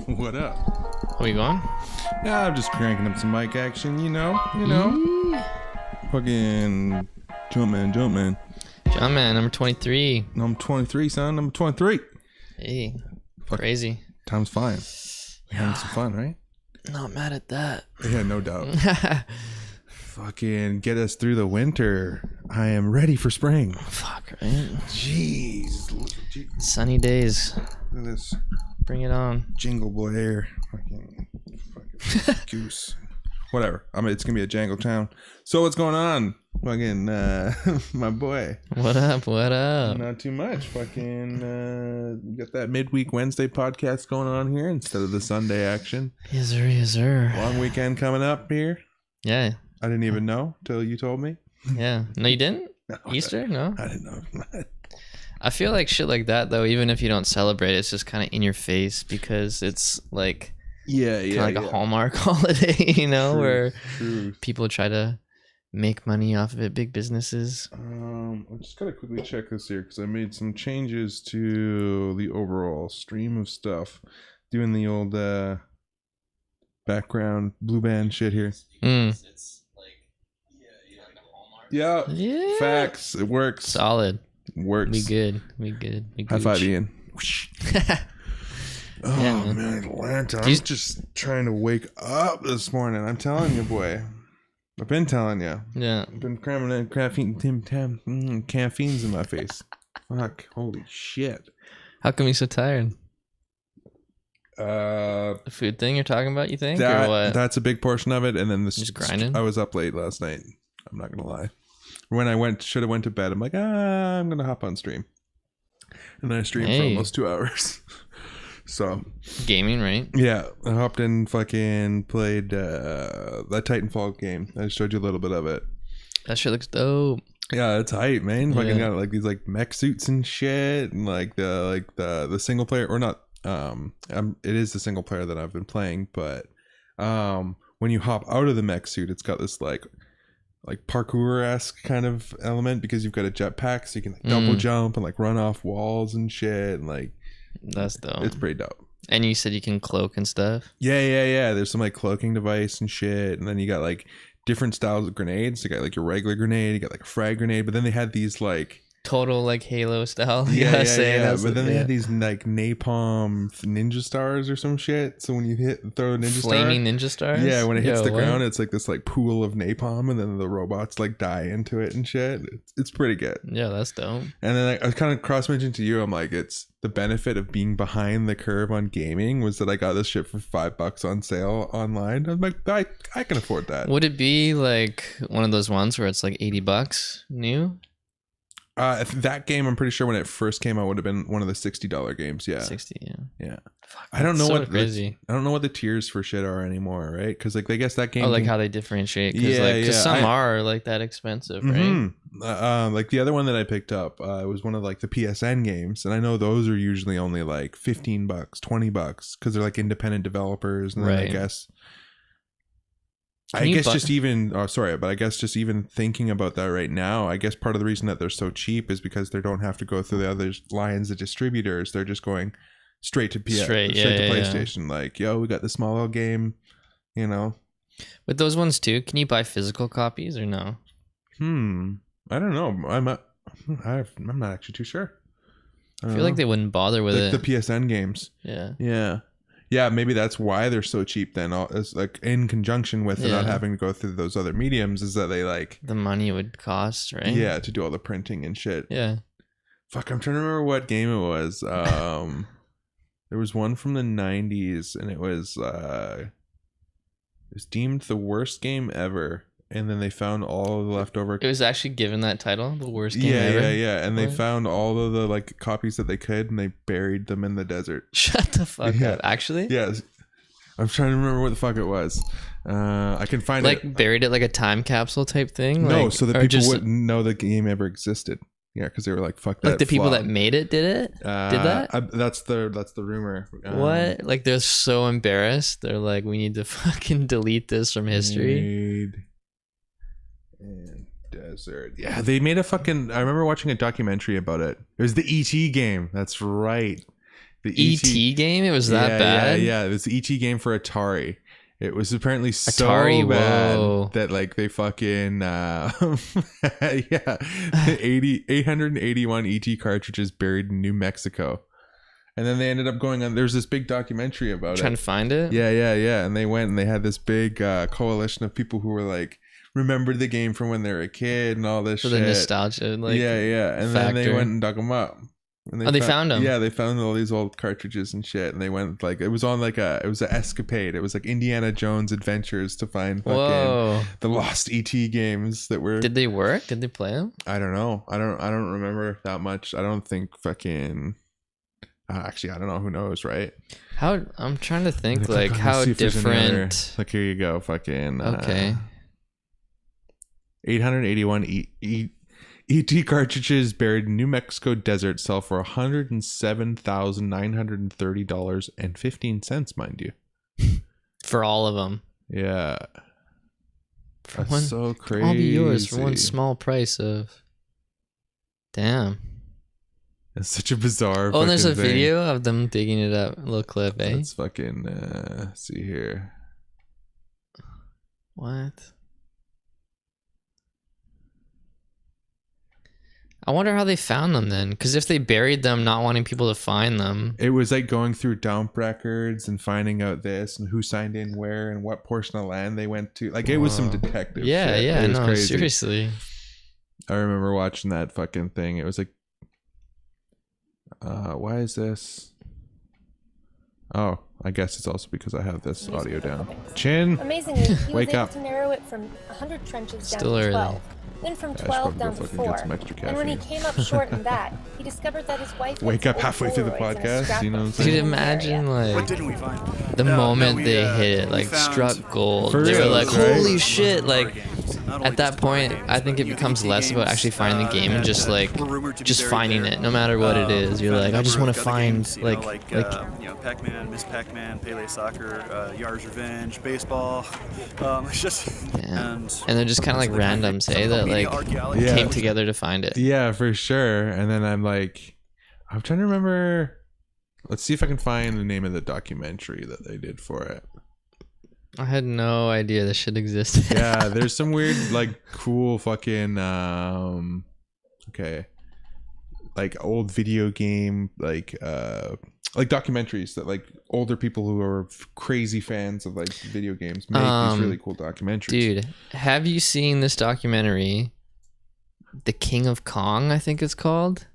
What up? Are we going? Yeah, I'm just cranking up some mic action, you know. Fucking jump man. John Man, number 23. No, I'm 23, son. I'm 23. Hey, Fuck. crazy. Time's flying. We're having some fun, right? Not mad at that. Yeah, no doubt. Fucking get us through the winter. I am ready for spring. Fuck, right? Jeez. Sunny days. Look at this Bring it on. jingle boy hair. Fucking goose. Whatever. I mean, it's gonna be a jangle town. So what's going on? Fucking my boy. What up? What up? Not too much. Fucking got that midweek Wednesday podcast going on here instead of the Sunday action. Yes, sir. Yes, sir. Long weekend coming up here. Yeah. I didn't even know till you told me. Yeah. No, you didn't? No, Easter? No? I didn't know. I feel like shit like that, though, even if you don't celebrate, it's just kind of in your face because it's like... Yeah. Like a Hallmark holiday, you know, where True. people try to make money off of it, big businesses. I just gotta quickly check this here because I made some changes to the overall stream of stuff. Doing the old background blue band shit here. Yeah. Facts. It works. Solid. Works. We good. High five, Ian. Oh, Yeah, man, Atlanta. I'm just trying to wake up this morning. I'm telling you, boy. I've been telling you. Yeah. I've been cramming in caffeines in my face. Fuck. Holy shit. How come you're so tired? Uh, The food thing you're talking about, you think? Or what? That's a big portion of it. And then Just grinding? I was up late last night. I'm not going to lie. When I should have went to bed, I'm like, I'm going to hop on stream. And then I streamed for almost 2 hours. So Gaming, right? yeah, I hopped in, fucking played that Titanfall game. I showed you a little bit of it. That shit looks dope. Yeah, it's hype, man. Fucking Yeah. got like these like mech suits and shit, and like the single player or not. It is the single player that I've been playing, but when you hop out of the mech suit, it's got this like parkour-esque kind of element because you've got a jetpack, so you can like double jump and like run off walls and shit, and like. That's dope. It's pretty dope. And you said you can cloak and stuff? Yeah. There's some like cloaking device and shit. And then you got like different styles of grenades. You got like your regular grenade, you got like a frag grenade, but then they had these like Total like Halo style. Yeah. But then they had these like napalm ninja stars or some shit. So when you throw a ninja Flaming star, ninja stars? yeah, when it hits the what? ground, it's like this like pool of napalm, and then the robots like die into it and shit. It's pretty good. Yeah, that's dope. And then I was kind of cross mentioned to you. I'm like, it's the benefit of being behind the curve on gaming was that I got this shit for $5 on sale online. I'm like, I can afford that. Would it be like one of those ones where it's like $80 new? That game, I'm pretty sure when it first came out would have been one of the $60 games. Yeah, 60. yeah. Fuck, I don't know so what crazy. I don't know what the tiers for shit are anymore, right? Because like I guess that game. Oh, like how they differentiate? Yeah. Because some are like that expensive, right? Like the other one that I picked up was one of like the PSN games, and I know those are usually only like $15, $20 because they're like independent developers, and then I guess. I guess just even thinking about that right now, I guess part of the reason that they're so cheap is because they don't have to go through the other lines of distributors. They're just going straight to PlayStation. Like, yo, we got the small little game, you know. With those ones too, can you buy physical copies or no? I don't know. I'm not actually too sure. I feel like they wouldn't bother with it. The PSN games. Yeah, maybe that's why they're so cheap then. It's like in conjunction with not having to go through those other mediums is that they like... The money it would cost, right? Yeah, to do all the printing and shit. Yeah. Fuck, I'm trying to remember what game it was. There was one from the 90s and it was deemed the worst game ever. And then they found all of the leftover... It was actually given that title, the worst game ever? Yeah. And they found all of the like copies that they could and they buried them in the desert. Shut the fuck up. Actually? Yeah. I'm trying to remember what the fuck it was. I can find it. Like buried it like a time capsule type thing? No, like, so that people wouldn't know the game ever existed. Yeah, because they were like, fuck that. Like the people that made it did it? Did that? That's the rumor. What? Like they're so embarrassed. They're like, we need to fucking delete this from history. And desert. Yeah, they made a fucking... I remember watching a documentary about it. It was the E.T. game. That's right. The ET game? It was that bad? Yeah. It was the ET game for Atari. It was apparently so Atari, bad whoa. that like they fucking 881 ET cartridges buried in New Mexico. And then they ended up going on. There's this big documentary about Trying to find it? Yeah. And they went and they had this big coalition of people who were like, remembered the game from when they were a kid and all this shit. The nostalgia, like, yeah. And then they went and dug them up. And they found them. Yeah, they found all these old cartridges and shit, and they went like it was an escapade. It was like Indiana Jones adventures to find fucking the lost ET games that were. Did they work? Did they play them? I don't know. I don't remember that much. I don't think fucking. Actually, I don't know. Who knows, right? I'm trying to think like how different. Like here you go, fucking. Okay. 881 ET cartridges buried in New Mexico desert sell for $107,930.15, mind you. For all of them. Yeah. That's so crazy. All be yours for one small price of. Damn. It's such a bizarre. Oh, and there's a thing. video of them digging it up. A little clip, eh? Let's fucking see here. What? I wonder how they found them then, because if they buried them not wanting people to find them. It was like going through dump records and finding out this and who signed in where and what portion of land they went to. Like it was some detective shit. Yeah, it was no, crazy. Seriously. I remember watching that fucking thing. It was like, why is this? Oh, I guess it's also because I have this audio down. Chin, amazingly, he wake was able up. to narrow it from 100 trenches Still down to early. 12. Then from 12 down to 4. And when he came up short in that, he discovered that his wife wake up halfway through the podcast, you know what I'm saying? Dude, imagine like What didn't we find? the moment they hit it, like struck gold. They were like, holy shit, like at that point, I think it becomes less about actually finding the game and just like just finding it, no matter what it is. You're like, I just want to find like Pac-Man, Miss Pac-Man, Pele Soccer, Yar's Revenge, baseball. It's just and they're just kind of like randoms, hey, that like came together to find it. Yeah, for sure. And then I'm trying to remember. Let's see if I can find the name of the documentary that they did for it. I had no idea this shit existed. Yeah, there's some weird, like, cool fucking, like old video game, like documentaries that like older people who are crazy fans of like video games make these really cool documentaries. Dude, have you seen this documentary? The King of Kong, I think it's called.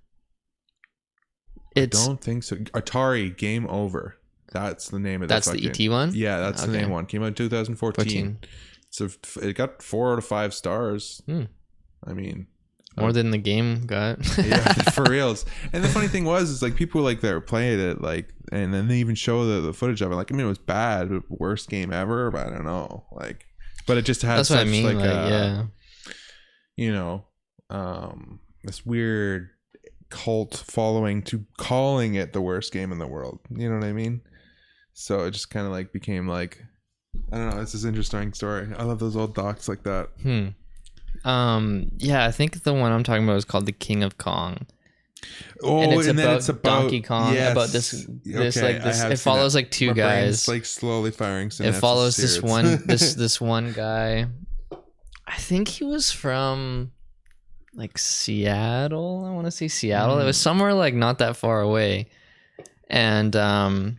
I don't think so. Atari Game Over. That's the name of That's the ET one? Yeah, that's the name one. Came out in 2014. So it got 4 out of 5 stars. I mean, more than the game got. Yeah, for reals. And the funny thing is like people like that were playing it, like, and then they even show the footage of it. Like, I mean, it was bad, worst game ever, but I don't know, like, but it just had that's such what I mean, like yeah, you know, this weird cult following to calling it the worst game in the world. You know what I mean? So it just kind of like became like, I don't know. It's this interesting story. I love those old docs like that. Yeah, I think the one I'm talking about is called The King of Kong. Oh, and it's then about Donkey Kong. yes. About this Okay, like this. It seen follows that. like two My guys. brain's, like slowly firing. It follows this here. one this one guy. I think he was from like Seattle. I want to say Seattle. It was somewhere like not that far away. And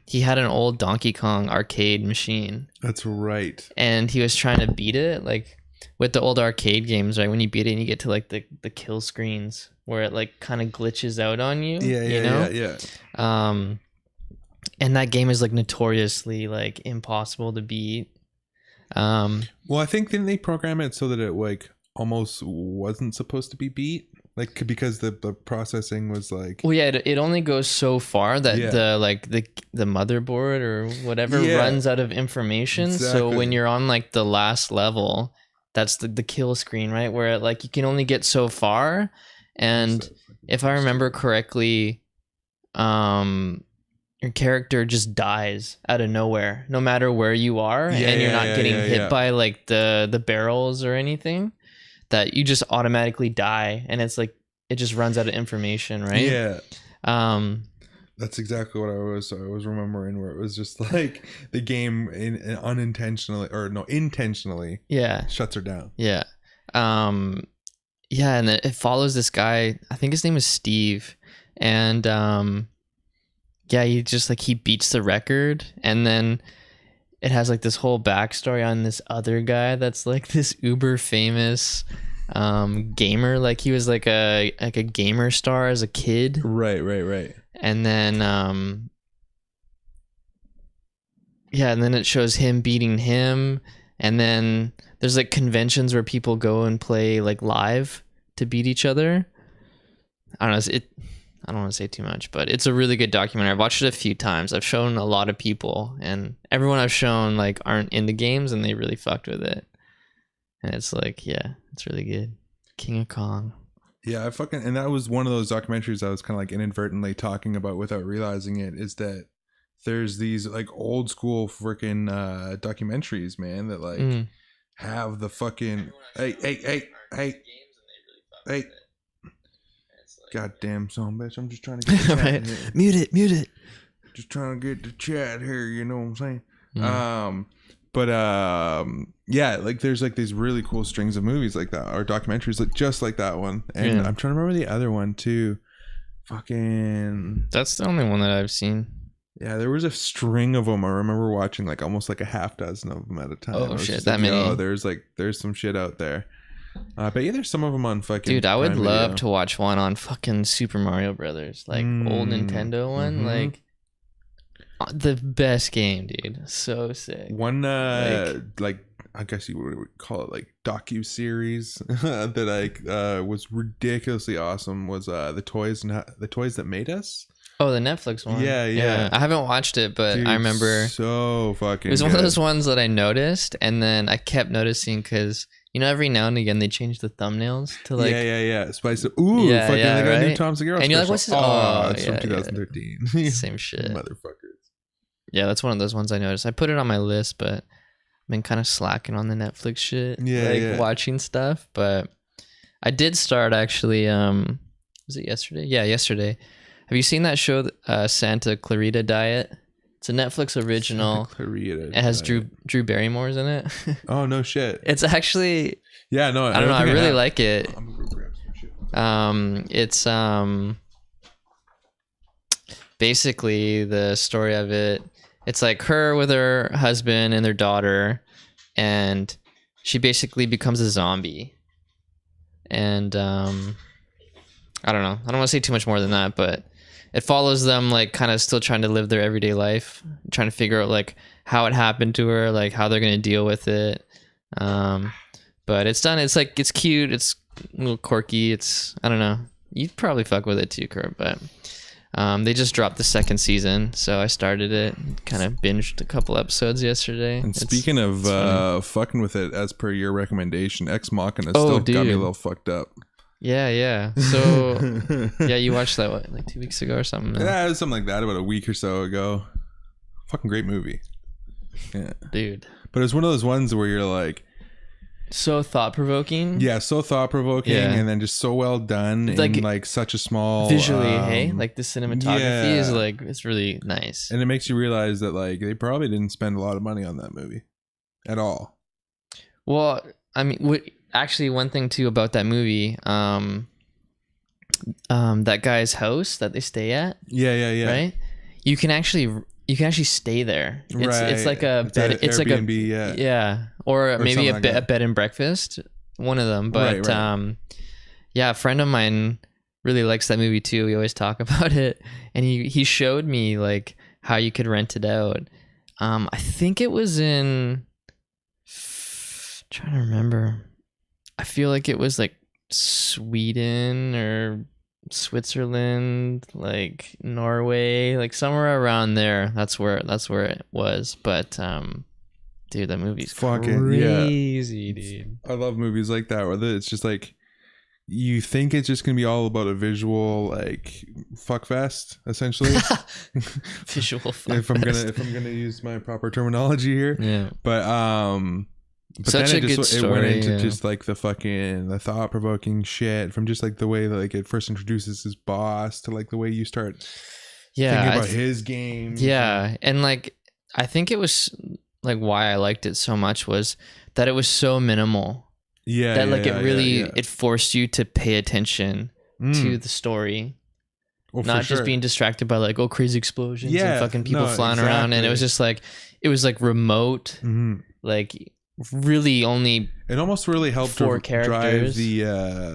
he had an old Donkey Kong arcade machine. That's right. And he was trying to beat it, like with the old arcade games, right? When you beat it and you get to like the kill screens where it like kind of glitches out on you. Yeah. And that game is like notoriously like impossible to beat. Well, I think didn't they program it so that it like almost wasn't supposed to be beat? Like, because the processing was like, well, yeah, it only goes so far that the motherboard or whatever runs out of information. Exactly. So when you're on like the last level, that's the kill screen, right? Where it, like you can only get so far. And if I remember correctly, your character just dies out of nowhere, no matter where you are, and you're not getting hit by like the barrels or anything. That you just automatically die, and it's like it just runs out of information, right? Yeah. That's exactly what I was remembering, where it was just like the game intentionally shuts her down. Yeah. Yeah, and it follows this guy, I think his name is Steve, and yeah, he just like he beats the record, and then it has like this whole backstory on this other guy that's like this uber famous gamer, like he was like a gamer star as a kid. Right. And then yeah, and then it shows him beating him, and then there's like conventions where people go and play like live to beat each other. I don't know, I don't want to say too much, but it's a really good documentary. I've watched it a few times. I've shown a lot of people, and everyone I've shown like aren't in the games, and they really fucked with it. And it's like, yeah, it's really good. King of Kong. Yeah, and that was one of those documentaries I was kind of like inadvertently talking about without realizing it, is that there's these like old school freaking documentaries, man, that like have the fucking hey. Goddamn son bitch, I'm just trying to get the chat right. here. Mute it. Just trying to get the chat here, you know what I'm saying? Yeah, like there's like these really cool strings of movies like that, or documentaries like just like that one. And I'm trying to remember the other one too. Fucking, that's the only one that I've seen. Yeah, there was a string of them. I remember watching like almost like a half dozen of them at a time. Oh shit, that many. Oh, there's some shit out there. But yeah, there's some of them on fucking. Dude, I would love to watch one on fucking Super Mario Brothers, like old Nintendo one, like the best game, dude. So sick. One like I guess you would call it like docu-series that was ridiculously awesome was the toys that made us. Oh, the Netflix one. Yeah. I haven't watched it, but Dude, I remember so fucking. It was one of those ones that I noticed, and then I kept noticing because every now and again they change the thumbnails to like spice it. Ooh, fucking they got a new Tom Segura and you're like, what's this? Oh, it's from 2013. Same shit, motherfuckers. Yeah, that's one of those ones I noticed. I put it on my list, but I've been kind of slacking on the Netflix shit. Watching stuff. But I did start actually. Was it yesterday? Yeah, yesterday. Have you seen that show, Santa Clarita Diet? It's a Netflix original. Santa Clarita. It has Drew Barrymore's in it. Oh no shit! It's actually. Yeah, no, I don't know. I really like it. I'm gonna go grab some shit. It's basically the story of it. It's like her with her husband and their daughter, and she basically becomes a zombie. And I don't know. I don't want to say too much more than that, but it follows them like kind of still trying to live their everyday life, trying to figure out like how it happened to her, like how they're going to deal with it. But it's done. It's like, it's cute. It's a little quirky. I don't know. You'd probably fuck with it too, Curt, but they just dropped the second season. So I started it, kind of binged a couple episodes yesterday. And speaking of fucking with it, as per your recommendation, Ex Machina still got me a little fucked up. Yeah. So, yeah, you watched that, what, like 2 weeks ago or something? No? Yeah, it was something like that, about a week or so ago. Fucking great movie. Yeah. Dude. But it's one of those ones where you're like... So thought-provoking? Yeah, so thought-provoking, and then just so well done in like such a small... Visually, hey? Like the cinematography is like, it's really nice. And it makes you realize that like they probably didn't spend a lot of money on that movie. At all. Well, I mean... Actually, one thing too about that movie, that guy's house that they stay at. Yeah. Right? You can actually stay there. It's like a bed. It's like Airbnb, or maybe like a bed and breakfast. One of them, but right. Yeah, a friend of mine really likes that movie too. We always talk about it, and he showed me like how you could rent it out. I think it was in. Trying to remember. I feel like it was like Sweden or Switzerland, like Norway, like somewhere around there. That's where it was. But dude, that movie's crazy, dude. I love movies like that where it's just like you think it's just gonna be all about a visual like fuck fest, essentially. Visual fuck if I'm gonna use my proper terminology here. Yeah. But such then it went into just like the thought-provoking shit, from just like the way that like it first introduces his boss to like the way you start thinking about his game. Yeah, and like I think it was like why I liked it so much was that it was so minimal. Yeah, that like it really it forced you to pay attention to the story. Well, not just being distracted by like crazy explosions and fucking people flying around, and it was just like it was like remote, like really only. It almost really helped to drive the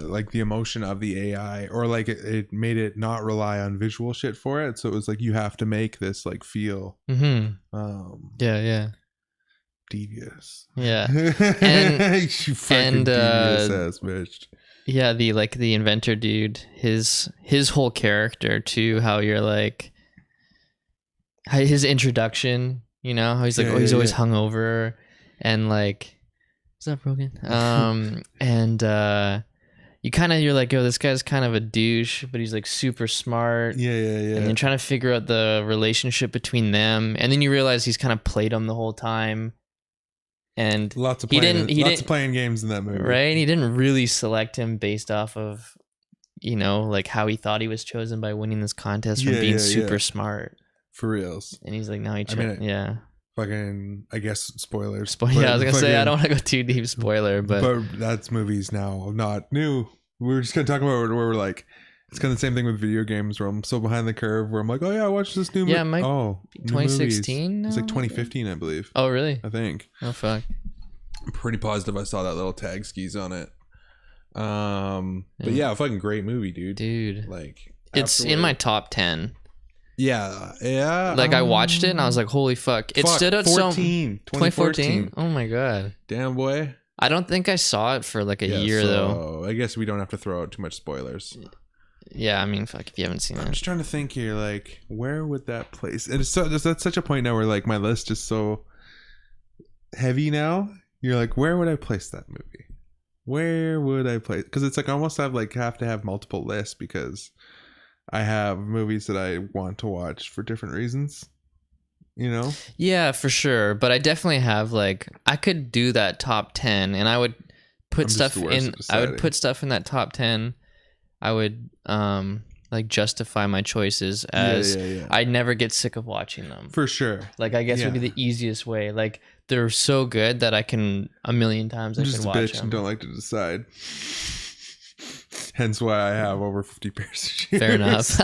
like the emotion of the AI, or like it made it not rely on visual shit for it. So it was like you have to make this like feel. Devious. Yeah, and you fucking devious ass bitch. Yeah, the inventor dude, his whole character too, how you're like his introduction, you know, how he's like he's always hungover and like what's up, Rogan? And you're like, this guy's kind of a douche, but he's like super smart. Yeah. And you're trying to figure out the relationship between them, and then you realize he's kind of played him the whole time. And lots of playing games in that movie, right? He didn't really select him based off of, like how he thought he was chosen by winning this contest from being super smart. For reals. And he's like, now he fucking, I guess spoilers. Yeah, I was gonna say I don't want to go too deep spoiler, but that's movies now not new. We were just gonna talk about where we're like, it's kind of the same thing with video games where I'm so behind the curve where I'm like, I watched this new movie. Yeah, 2016. It's like 2015, I believe. Oh, really? I think. Oh, fuck. I'm pretty positive I saw that little tag skis on it. But yeah, fucking great movie, dude. Like, it's in my top 10. Yeah. Like I watched it and I was like, holy fuck. It stood out 2014. Oh my god. Damn, boy. I don't think I saw it for like a year though. I guess we don't have to throw out too much spoilers. Yeah, I mean, fuck, if you haven't seen it. I'm just trying to think here, like, where would that place? And that's such a point now where, like, my list is so heavy now. You're like, where would I place that movie? Where would I place? Because it's like I almost have to have multiple lists because I have movies that I want to watch for different reasons. Yeah, for sure. But I definitely have like I could do that top 10, and I would put stuff in. I would put stuff in that top 10. I would like justify my choices as I'd never get sick of watching them. For sure. Like I guess would be the easiest way. Like they're so good that I can a million times I can watch them. Just a bitch and don't like to decide. Hence why I have over 50 pairs of shoes. Fair enough.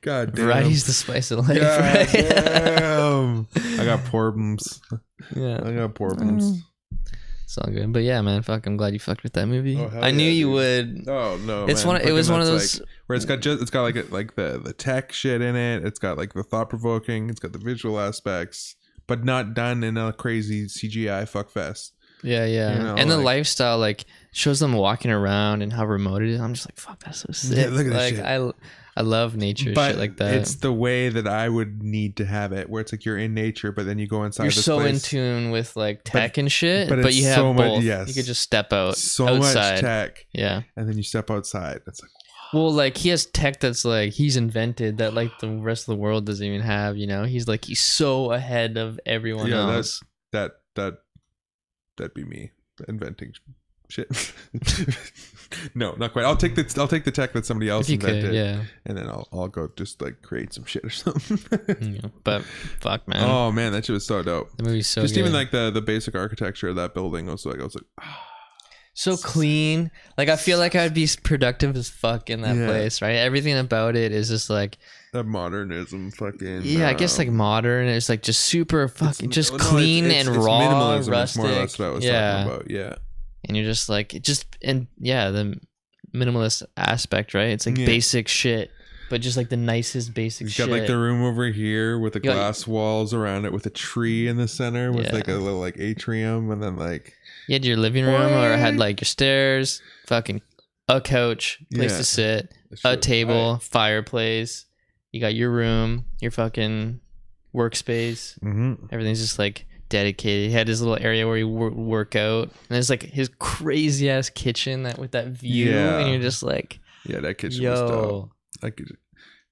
God damn. Variety's the spice of life. God right? damn. I got problems. Yeah. I got problems. It's all good, but yeah, man. Fuck, I'm glad you fucked with that movie. I knew you would. Oh no, it's man. It was one of those like, where it's got like the tech shit in it. It's got like the thought provoking. It's got the visual aspects, but not done in a crazy CGI fuckfest. Yeah. And the lifestyle like shows them walking around and how remote it is. I'm just like, fuck, that's so sick. Yeah, look at that shit. I love nature, shit like that. It's the way that I would need to have it, where it's like you're in nature, but then you go inside. You're so place. in tune with like tech and shit, but you have so both. Much, yes. You could just step outside. Much tech, yeah, and then you step outside. It's like, wow. Well, like he has tech that's like he's invented that like the rest of the world doesn't even have. He's so ahead of everyone else. That'd be me inventing shit. No, not quite. I'll take the tech that somebody else invented, and then I'll go just like create some shit or something. But fuck, man. Oh man, that shit was so dope. The movie's so just good. Even like the basic architecture of that building was like so clean. Like I feel like I'd be productive as fuck in that place, right? Everything about it is just like that modernism, fucking. Yeah, I guess like modern. It's like just super fucking just clean and raw, minimalism rustic. Is more or less what I was talking about. Yeah. And you're just like the minimalist aspect, right? It's like basic shit, but just like the nicest basic shit. You got like the room over here with the glass walls around it, with a tree in the center, with like a little like atrium, and then like you had your living room, or had like your stairs, fucking a couch, place to sit, a table, fireplace. You got your room, your fucking workspace. Mm-hmm. Everything's just like dedicated. He had his little area where he work out, and there's like his crazy ass kitchen with that view, and you're just like, that kitchen was dope.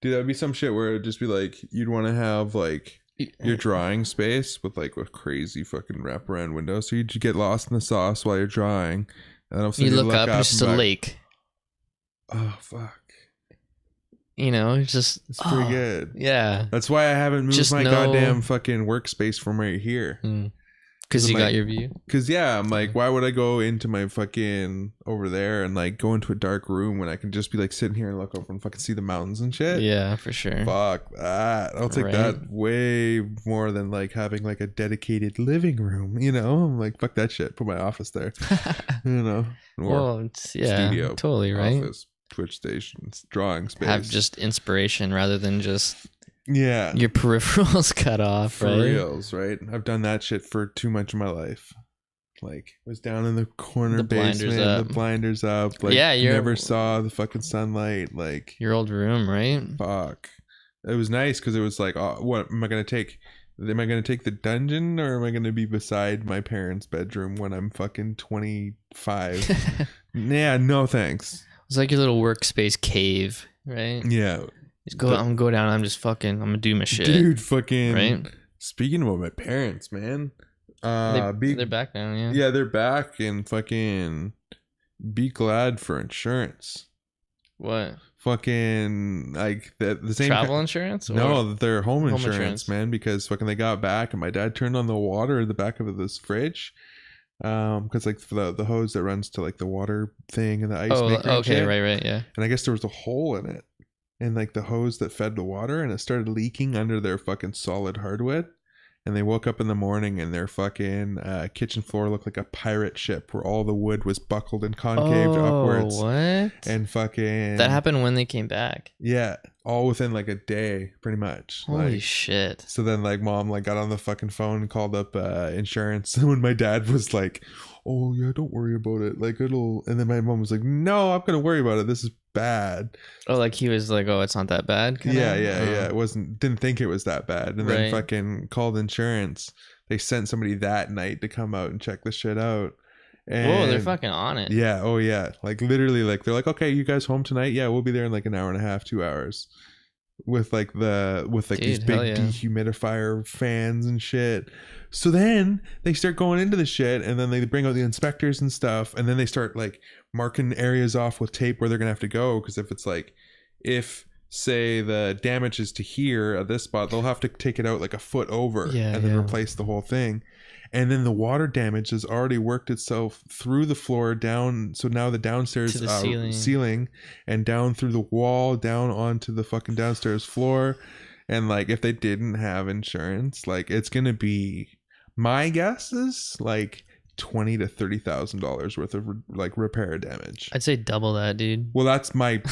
Dude, that'd be some shit where it'd just be like you'd want to have like your drawing space with like a crazy fucking wraparound window, so you'd get lost in the sauce while you're drawing, and then you look up, it's just a lake. Oh fuck. you know, it's pretty good. Yeah. That's why I haven't moved my goddamn fucking workspace from right here. Because you got your view? Because, yeah, I'm like, why would I go into my fucking over there and like go into a dark room when I can just be like sitting here and look over and fucking see the mountains and shit? Yeah, for sure. Fuck that. I'll take that way more than like having like a dedicated living room, you know? I'm like, fuck that shit. Put my office there, you know? Or studio, totally, right? Office, Twitch stations, drawing space. Have just inspiration rather than just... Yeah. Your peripherals cut off, for reals, right? I've done that shit for too much of my life. Like, was down in the corner basement, the blinders up. Like, never saw the fucking sunlight. Like, your old room, right? Fuck. It was nice because it was like, oh, what am I going to take? Am I going to take the dungeon or am I going to be beside my parents' bedroom when I'm fucking 25? Yeah, no thanks. It's like your little workspace cave, right? Yeah. I'm gonna go down. I'm gonna do my shit, dude. Fucking right. Speaking about my parents, man, they're back now. Yeah, they're back, and fucking be glad for insurance. What? Fucking like the same travel insurance? No, their home insurance, man. Because fucking they got back, and my dad turned on the water in the back of this fridge. Because like the hose that runs to like the water thing and the ice maker. Okay, right, yeah. And I guess there was a hole in it. And like the hose that fed the water, and it started leaking under their fucking solid hardwood. And they woke up in the morning and their fucking kitchen floor looked like a pirate ship where all the wood was buckled and concaved upwards. What? And fucking... That happened when they came back. Yeah. All within like a day, pretty much. Holy shit. So then like mom like got on the fucking phone and called up insurance. And when my dad was like, oh yeah, don't worry about it. Like it'll... And then my mom was like, no, I'm going to worry about it. This is bad. Oh, like he was like, oh, it's not that bad? Yeah. It didn't think it was that bad. And then fucking called insurance. They sent somebody that night to come out and check the shit out. And whoa, they're fucking on it. Yeah. Oh yeah. Like literally, like they're like, okay, you guys home tonight? Yeah, we'll be there in like an hour and a half, 2 hours. With like these big dehumidifier fans and shit. So then they start going into the shit, and then they bring out the inspectors and stuff, and then they start like marking areas off with tape where they're gonna have to go. Because if say the damage is to here at this spot, they'll have to take it out like a foot over and then replace the whole thing. And then the water damage has already worked itself through the floor down. So now the downstairs to the ceiling and down through the wall, down onto the fucking downstairs floor. And like, if they didn't have insurance, like it's going to be, my guess is like $20,000 to $30,000 worth of like repair damage. I'd say double that, dude. Well, that's my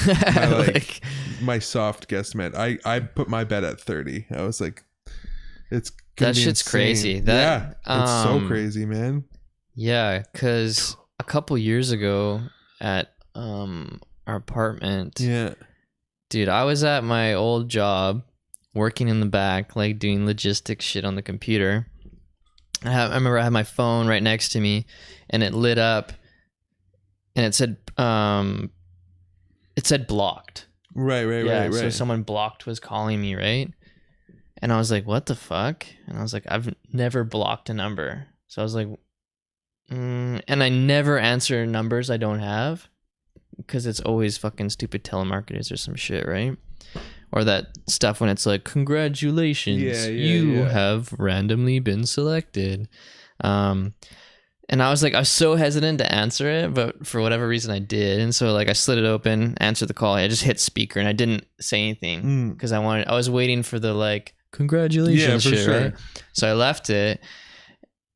my soft guesstimate. I put my bet at 30. I was like, that shit's insane. Crazy. It's so crazy, man. Yeah, because a couple years ago at our apartment, dude, I was at my old job working in the back, like doing logistics shit on the computer. I remember I had my phone right next to me, and it lit up, and it said blocked. Right. So someone blocked was calling me, right? And I was like, what the fuck? And I was like, I've never blocked a number. So I was like, and I never answer numbers I don't have, because it's always fucking stupid telemarketers or some shit, right? Or that stuff when it's like, congratulations, you have randomly been selected. And I was like, I was so hesitant to answer it, but for whatever reason I did. And so like I slid it open, answered the call. I just hit speaker and I didn't say anything because I was waiting for the like, congratulations shit, sure. Right? So I left it,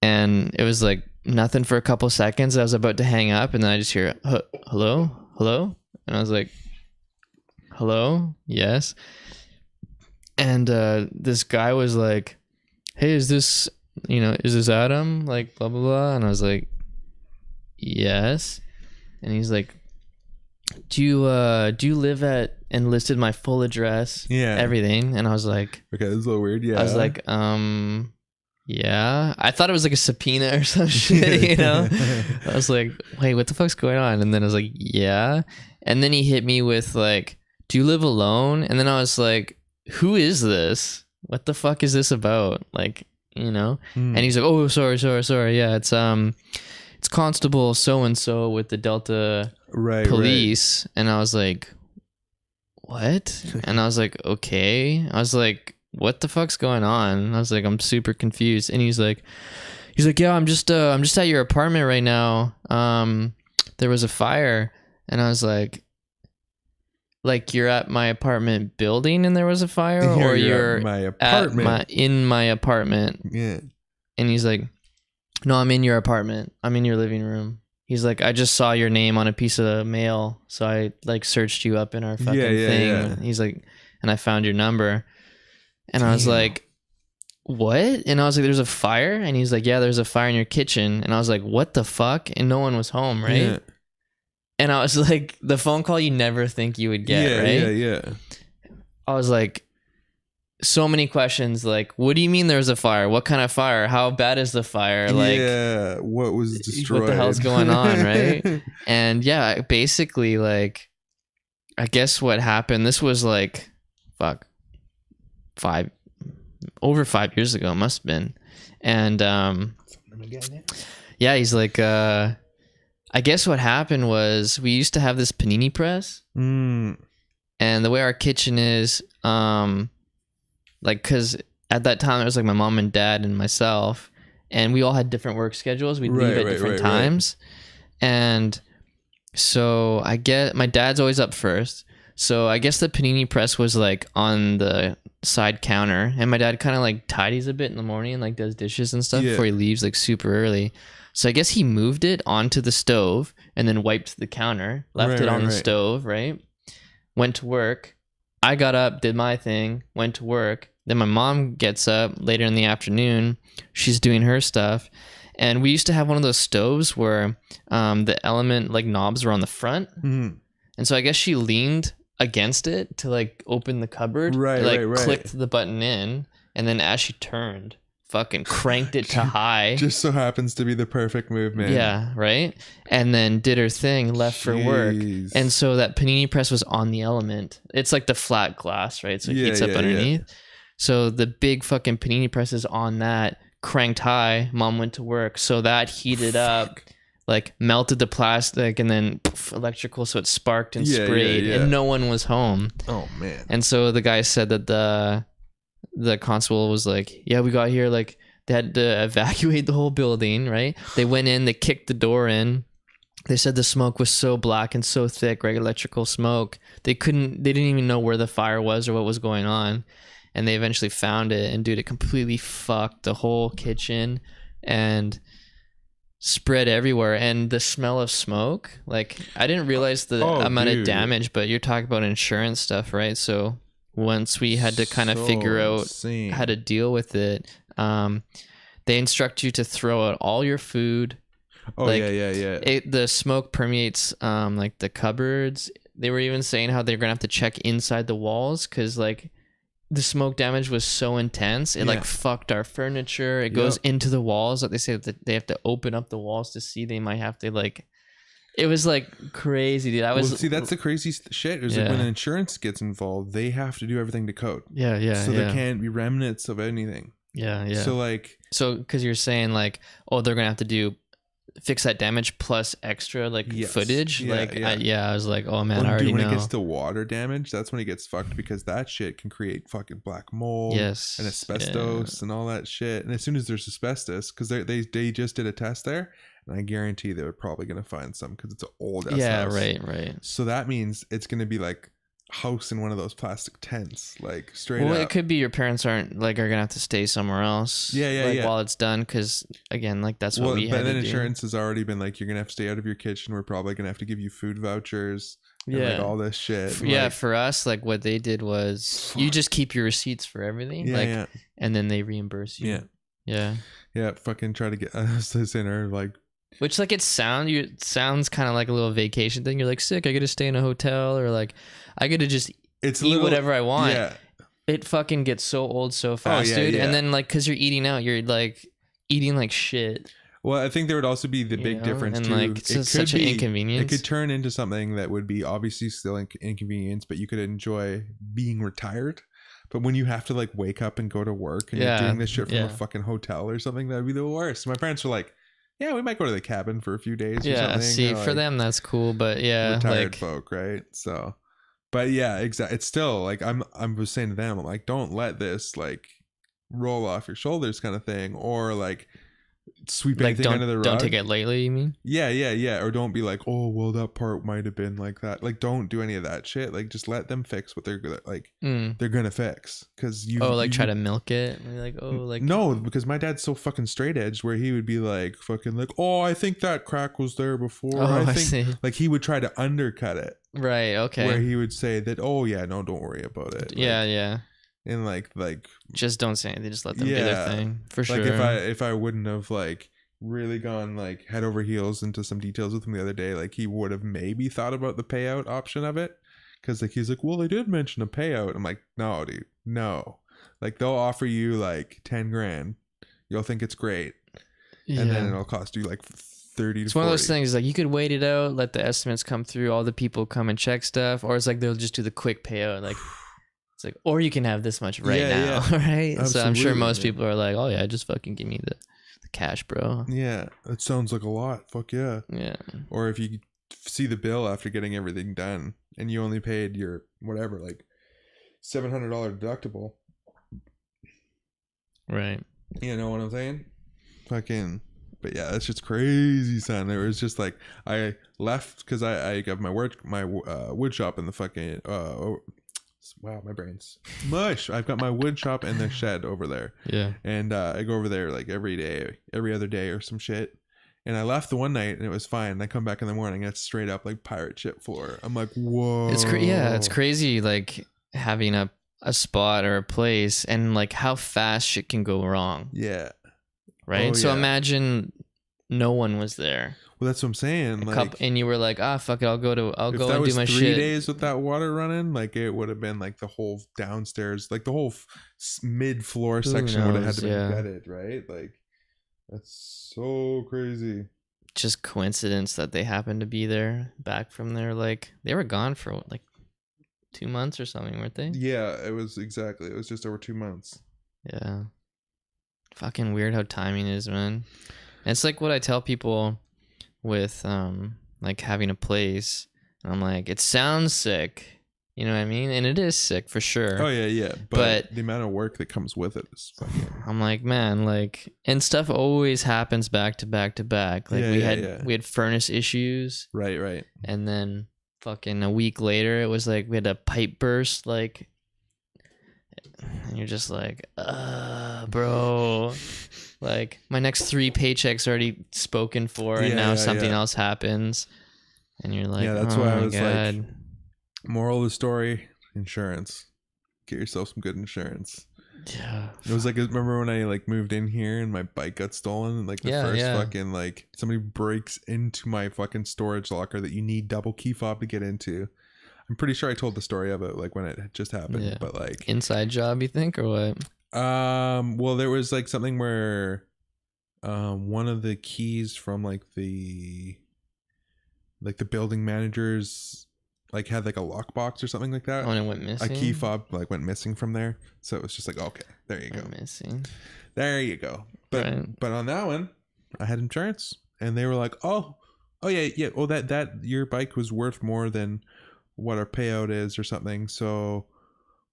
and it was like nothing for a couple seconds. I was about to hang up, and then I just hear hello, and I was like, hello, yes. And this guy was like, hey, is this Adam, like blah blah blah? And I was like, yes. And he's like, do you live at, and listed my full address, everything. And I was like, okay, this is a little weird. I was like, yeah. I thought it was like a subpoena or some shit, you know. I was like, wait, what the fuck's going on? And then I was like, yeah. And then he hit me with like, do you live alone? And then I was like, who is this? What the fuck is this about? Like, you know. And he's like, oh, sorry, yeah, it's Constable so and so with the Delta police. And I was like, what? And I was like, okay. I was like, what the fuck's going on? And I was like, I'm super confused. And he's like, yeah, I'm just at your apartment right now. There was a fire. And I was like, you're at my apartment building and there was a fire, or you're at my apartment? In my apartment. Yeah. And he's like, no, I'm in your apartment. I'm in your living room. He's like, I just saw your name on a piece of mail, so I like searched you up in our fucking thing. Yeah. He's like, and I found your number. And I was like, what? And I was like, there's a fire? And he's like, yeah, there's a fire in your kitchen. And I was like, what the fuck? And no one was home, right? Yeah. And I was like, the phone call you never think you would get, right? Yeah. I was like, so many questions, like, what do you mean there's a fire? What kind of fire? How bad is the fire? Like, yeah, what was destroyed? What the hell's going on, right? And yeah, basically, like, I guess what happened, this was like, over 5 years ago, it must have been. And yeah, he's like, I guess what happened was we used to have this panini press, and the way our kitchen is, like, because at that time it was like my mom and dad and myself, and we all had different work schedules. We'd leave at different times, and so I get my dad's always up first. So I guess the panini press was like on the side counter, and my dad kind of like tidies a bit in the morning and like does dishes and stuff before he leaves like super early. So I guess he moved it onto the stove and then wiped the counter, left it on the stove, right? Went to work. I got up, did my thing, went to work. Then my mom gets up later in the afternoon. She's doing her stuff. And we used to have one of those stoves where the element like knobs were on the front. And so I guess she leaned against it to like open the cupboard. Clicked the button in. And then as she turned, fucking cranked it to high. Just so happens to be the perfect movement. Yeah, right? And then did her thing, left for work. And so that panini press was on the element. It's like the flat glass, right? So it heats up underneath. Yeah. So the big fucking panini press is on that, cranked high. Mom went to work. So that heated up, like melted the plastic, and then electrical, so it sparked and sprayed. And no one was home. Oh, man. And so the guy said that the constable was like, yeah, we got here, like they had to evacuate the whole building, right? They went in, they kicked the door in. They said the smoke was so black and so thick, right? Electrical smoke. They didn't even know where the fire was or what was going on. And they eventually found it, and dude, it completely fucked the whole kitchen and spread everywhere. And the smell of smoke, like I didn't realize the amount of damage, but you're talking about insurance stuff, right? So once we had to kind of figure out how to deal with it, they instruct you to throw out all your food. The smoke permeates like the cupboards. They were even saying how they're gonna have to check inside the walls, because like the smoke damage was so intense, it like fucked our furniture. It goes into the walls. Like they say that they have to open up the walls to see. They might have to like. It was like crazy, dude. See, that's the crazy shit. Is like when insurance gets involved, they have to do everything to code. So there can't be remnants of anything. So because you're saying like, oh, they're gonna have to fix that damage plus extra footage. I was like, oh man, I already know. When it gets to water damage, that's when it gets fucked, because that shit can create fucking black mold and asbestos and all that shit. And as soon as there's asbestos, because they just did a test there. And I guarantee they're probably going to find some, because it's an old house. Yeah, right. So that means it's going to be like house in one of those plastic tents, like straight up. Well, it could be your parents are going to have to stay somewhere else. While it's done, because again, like that's what we had to do. But then insurance has already been like, you're going to have to stay out of your kitchen. We're probably going to have to give you food vouchers. And like all this shit. For us, like what they did was you just keep your receipts for everything. And then they reimburse you. Yeah. Fucking try to get us this in her like. Which like it sounds kind of like a little vacation thing. You're like, sick, I get to stay in a hotel, or like I get to just eat whatever I want. It fucking gets so old so fast, dude. And then like, because you're eating out, you're like eating like shit. Well, I think there would also be the big difference and too. Like, it's such an inconvenience. It could turn into something that would be obviously still inconvenience, but you could enjoy being retired. But when you have to like wake up and go to work, and you're doing this shit from a fucking hotel or something, that'd be the worst. My parents were like, yeah, we might go to the cabin for a few days or something. See, for them, that's cool. But retired folk, right? So, But yeah, exactly. It's still like I was saying to them, I'm like, don't let this like roll off your shoulders kind of thing, or like sweep Like anything under the rug. don't take it lightly, you mean? Yeah. Or don't be like, oh, well, that part might have been like that. Like, don't do any of that shit. Like, just let them fix what they're they're gonna fix. Because try to milk it. And you're like, oh, like no, because my dad's so fucking straight edged where he would be like, fucking like, oh, I think that crack was there before. Oh, I see. Like he would try to undercut it. Right. Okay. Where he would say that, oh yeah, no, don't worry about it. Yeah. And like just don't say anything. Just let them do their thing for sure. Like if I wouldn't have like really gone like head over heels into some details with him the other day, like he would have maybe thought about the payout option of it, because like he's like, well, they did mention a payout. I'm like, no, dude, no. Like they'll offer you like 10 grand, you'll think it's great, and then it'll cost you like 30 to 40. It's one of those things like you could wait it out, let the estimates come through, all the people come and check stuff, or it's like they'll just do the quick payout, like it's like, or you can have this much right now. Right? Absolutely, so I'm sure most people are like, oh yeah, just fucking give me the cash, bro. Yeah, it sounds like a lot. Fuck yeah. Yeah. Or if you see the bill after getting everything done and you only paid your whatever, like $700 deductible. Right. You know what I'm saying? Fucking. But yeah, that's just crazy, son. It was just like I left because I got my wood shop in the fucking wow, my brain's mush. I've got my wood shop in the shed over there. Yeah. And I go over there like every other day or some shit. And I left the one night and it was fine. And I come back in the morning and it's straight up like pirate ship floor. I'm like, whoa. It's crazy like having a spot or a place and like how fast shit can go wrong. Yeah. Right? So imagine no one was there. Well, that's what I'm saying. And you were like, fuck it, I'll go and do my shit. 3 days with that water running, like it would have been like the whole downstairs, like the whole mid-floor section would have had to be gutted, right? Like that's so crazy. Just coincidence that they happened to be there, back from there. Like they were gone for like 2 months or something, weren't they? Yeah, it was just over 2 months. Yeah. Fucking weird how timing is, man. And it's like what I tell people with like having a place. And I'm like, it sounds sick, you know what I mean? And it is sick for sure. Oh yeah. But the amount of work that comes with it is fucking. I'm like, man, like, and stuff always happens back to back to back. Like we had furnace issues. Right. And then fucking a week later, it was like we had a pipe burst, like. And you're just like, bro, like my next 3 paychecks already spoken for, and now something else happens, and you're like, that's why I was like, moral of the story: insurance. Get yourself some good insurance. Yeah, it was like, remember when I like moved in here and my bike got stolen, and like the first fucking like somebody breaks into my fucking storage locker that you need double key fob to get into. I'm pretty sure I told the story of it like when it had just happened, but like inside job, you think, or what? Well, there was like something where one of the keys from like the building managers like had like a lockbox or something like that. Oh, and it went missing. A key fob like went missing from there, so it was just like, okay, there you go. Missing. There you go. But on that one, I had insurance, and they were like, oh yeah. Well, that your bike was worth more than what our payout is or something, so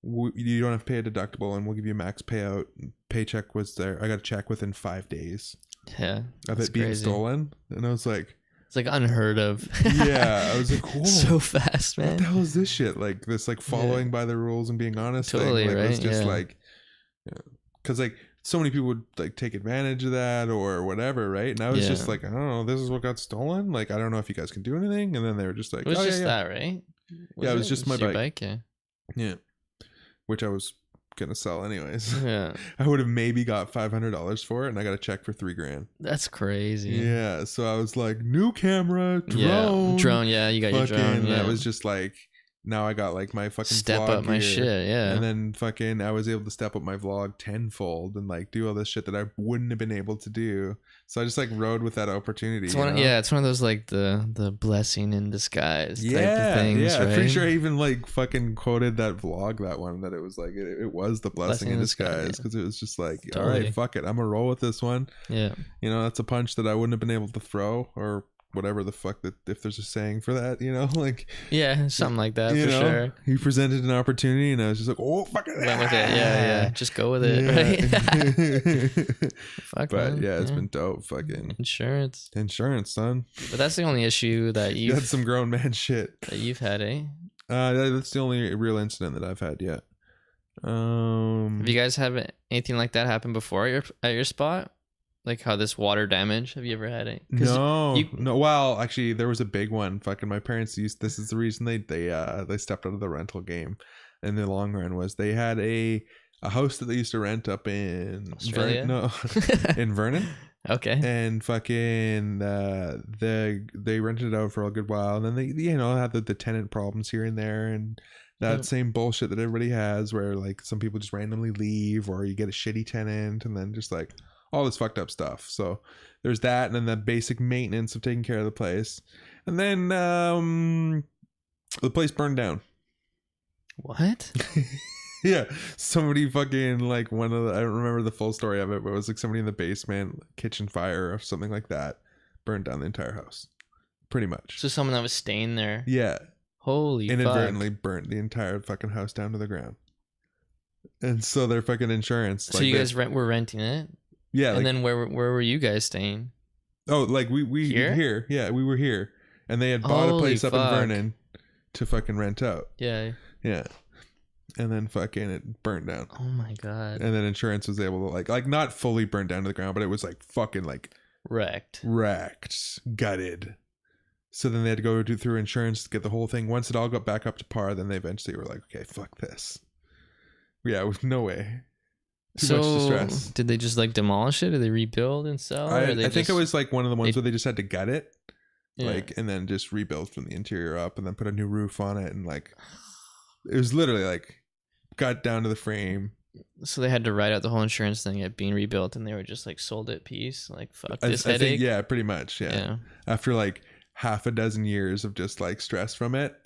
you don't have to pay a deductible and we'll give you a max payout. Paycheck was there. I got a check within 5 days of it being stolen, and I was like, it's like unheard of. Yeah, I was like, cool. So fast, man. What the hell is this shit? Like this like following by the rules and being honest totally thing. Like, right. It was just like, because like so many people would like take advantage of that or whatever, right? And I was just like, I don't know, this is what got stolen, like I don't know if you guys can do anything. And then they were just like, it was just that, right? It was just my bike. Yeah. Which I was gonna sell anyways. Yeah. I would have maybe got $500 for it, and I got a check for $3,000. That's crazy. Yeah. So I was like, new camera, drone. Yeah, you got your drone. Yeah. That was just like, now I got like my fucking step vlog up my gear, shit. Yeah. And then fucking I was able to step up my vlog tenfold and like do all this shit that I wouldn't have been able to do. So I just like rode with that opportunity. It's one of those like the blessing in disguise type of things. Yeah, right? I'm pretty sure I even like fucking quoted that vlog, that one, that it was like it was the blessing in disguise, because it was just like, all right, fuck it, I'm gonna roll with this one. Yeah. You know, that's a punch that I wouldn't have been able to throw or whatever the fuck that, if there's a saying for that, you know, like yeah, something like that for sure. He presented an opportunity, and I was just like, oh fuck it, went with it. Yeah, just go with it, right? Fuck, but man. yeah, it's been dope. Fucking insurance, son. But that's the only issue that you had some grown man shit that you've had, eh? That's the only real incident that I've had yet. Have you guys had anything like that happen before at your spot? Like how this water damage? Have you ever had it? No. Well, actually, there was a big one. Fucking my parents used. This is the reason they stepped out of the rental game. In the long run, was they had a house that they used to rent up in Australia. In Vernon. Okay. And fucking they rented it out for a good while, and then they had the tenant problems here and there, and that same bullshit that everybody has, where like some people just randomly leave, or you get a shitty tenant, and then just like all this fucked up stuff. So there's that, and then the basic maintenance of taking care of the place, and then the place burned down. What? Yeah, somebody fucking like I don't remember the full story of it, but it was like somebody in the basement, kitchen fire or something like that, burned down the entire house, pretty much. So someone that was staying there. Yeah. Holy inadvertently burnt the entire fucking house down to the ground. And so their fucking insurance. So you guys were renting it? Yeah. And then where were you guys staying? Oh, like we here? Yeah, we were here. And they had bought a place up in Vernon to fucking rent out. Yeah. Yeah. And then fucking it burnt down. Oh my god. And then insurance was able to like not fully burn down to the ground, but it was like fucking like wrecked, gutted. So then they had to go through insurance to get the whole thing. Once it all got back up to par, then they eventually were like, okay, fuck this. Yeah, with no way. Too much distress. Did they just like demolish it? Or they rebuild and sell? I think it was like one of the ones where they just had to gut it. Yeah. Like, and then just rebuild from the interior up, and then put a new roof on it, and like it was literally like got down to the frame. So they had to write out the whole insurance thing at being rebuilt, and they were just like sold it piece. Like fuck this headache. Yeah, pretty much. Yeah. After like half a dozen years of just like stress from it,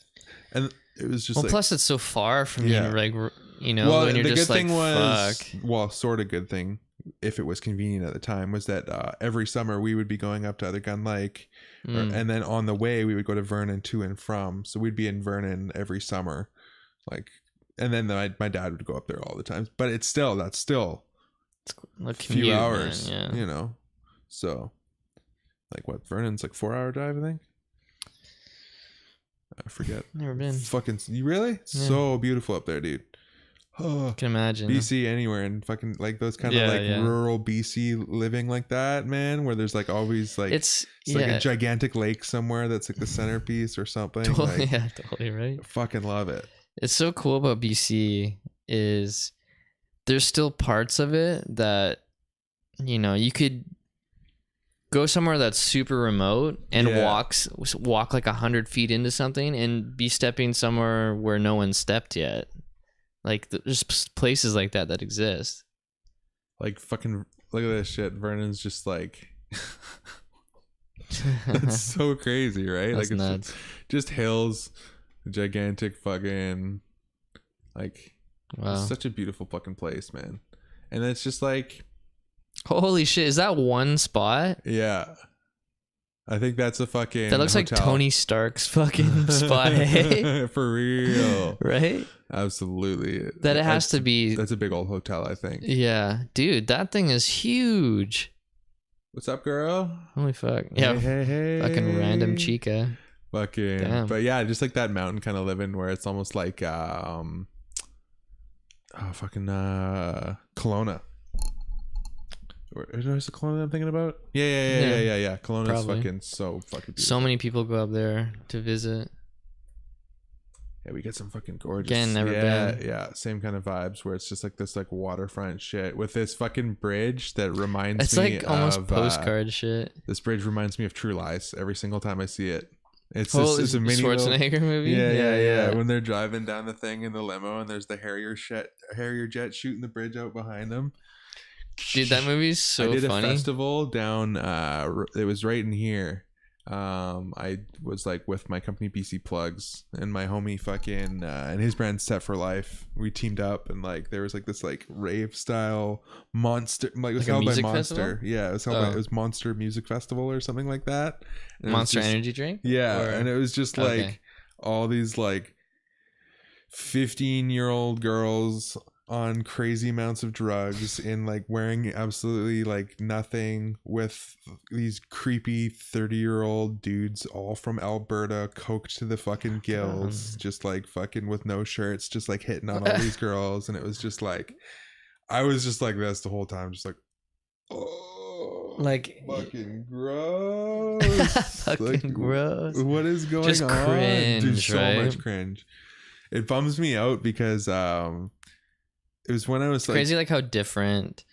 and it was just plus it's so far from you, like well, when you're the just good like, thing was fuck. Well, sort of good thing, if it was convenient at the time, was that every summer we would be going up to Other Gun Lake, and then on the way we would go to Vernon to and from. So we'd be in Vernon every summer, like, and then my dad would go up there all the time. But that's still a few hours, man, yeah. So like what, Vernon's like 4-hour drive, I think. I forget. Never been. Fucking, you really? Yeah. So beautiful up there, dude. Oh, I can imagine. BC anywhere, and fucking like those kind of rural BC living like that, man, where there's like always like it's like a gigantic lake somewhere that's like the centerpiece or something. Totally, like, totally right. Fucking love it. It's so cool about BC is there's still parts of it that you could go somewhere that's super remote and walk like 100 feet into something and be stepping somewhere where no one stepped yet. Like there's places like that exist. Like fucking look at this shit. Vernon's just like it's so crazy, right? That's like it's nuts. Just hills, gigantic fucking like wow. It's such a beautiful fucking place, man. And it's just like holy shit, is that one spot? Yeah. I think that's a fucking that looks hotel. Like Tony Stark's fucking spot, hey? For real. Right? Absolutely. That it has to be. That's a big old hotel, I think. Yeah. Dude, that thing is huge. What's up, girl? Holy fuck. Yeah. Hey. Fucking random chica. Fucking. Damn. But yeah, just like that mountain kind of living where it's almost like Kelowna. Is it Kelowna I'm thinking about? Yeah. Kelowna's fucking so fucking beautiful. So many people go up there to visit. Yeah, we get some fucking gorgeous. Again, never been. Yeah, same kind of vibes where it's just like this like waterfront shit with this fucking bridge that reminds me. It's like almost postcard shit. This bridge reminds me of True Lies every single time I see it. It's a mini Schwarzenegger movie. Yeah. When they're driving down the thing in the limo and there's the Harrier jet shooting the bridge out behind them. Dude, that movie's so funny. I did a festival down. It was right in here. I was like with my company BC Plugs and my homie fucking and his brand Set for Life. We teamed up and like there was like this like rave style monster, like it was held by Monster. Festival? Yeah, it was held by, it was Monster Music Festival or something like that. And Monster energy drink. Yeah, and it was just like all these like 15-year-old girls on crazy amounts of drugs in like wearing absolutely like nothing with these creepy 30-year-old dudes all from Alberta, coked to the fucking gills, just like fucking with no shirts, just like hitting on all these girls. And it was just like, I was just like this the whole time, just like, oh, like fucking gross. Fucking like, gross. What is going just on? Cringe, dude, so right? much cringe. It bums me out because it was when I was like, crazy, like how different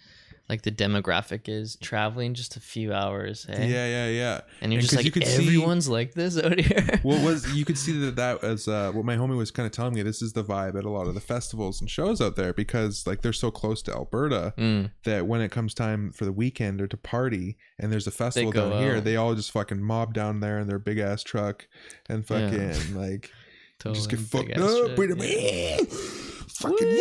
like the demographic is traveling just a few hours. Yeah. And you're just like, everyone's like this out here. You could see that as what my homie was kind of telling me. This is the vibe at a lot of the festivals and shows out there, because like they're so close to Alberta that when it comes time for the weekend or to party and there's a festival down here, they all just fucking mob down there in their big ass truck and fucking like totally just get fucked up. Wait a minute. Fucking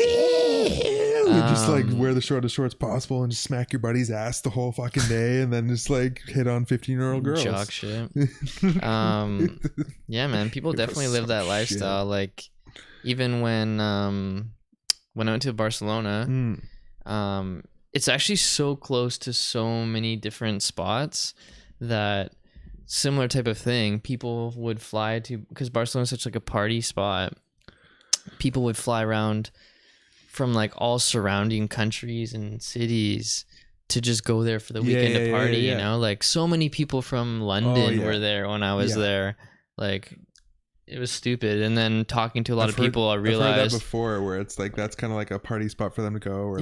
just like wear the shortest shorts possible and just smack your buddy's ass the whole fucking day and then just like hit on 15-year-old girls. Jock shit. Yeah, man, people definitely live that lifestyle. Like even when I went to Barcelona, it's actually so close to so many different spots that similar type of thing people would fly to, because Barcelona is such like a party spot. People would fly around from like all surrounding countries and cities to just go there for the weekend to party. You know, like so many people from London were there when I was there. Like it was stupid. And then talking to a lot of people, I realized I've heard that before, where it's like that's kind of like a party spot for them to go. Or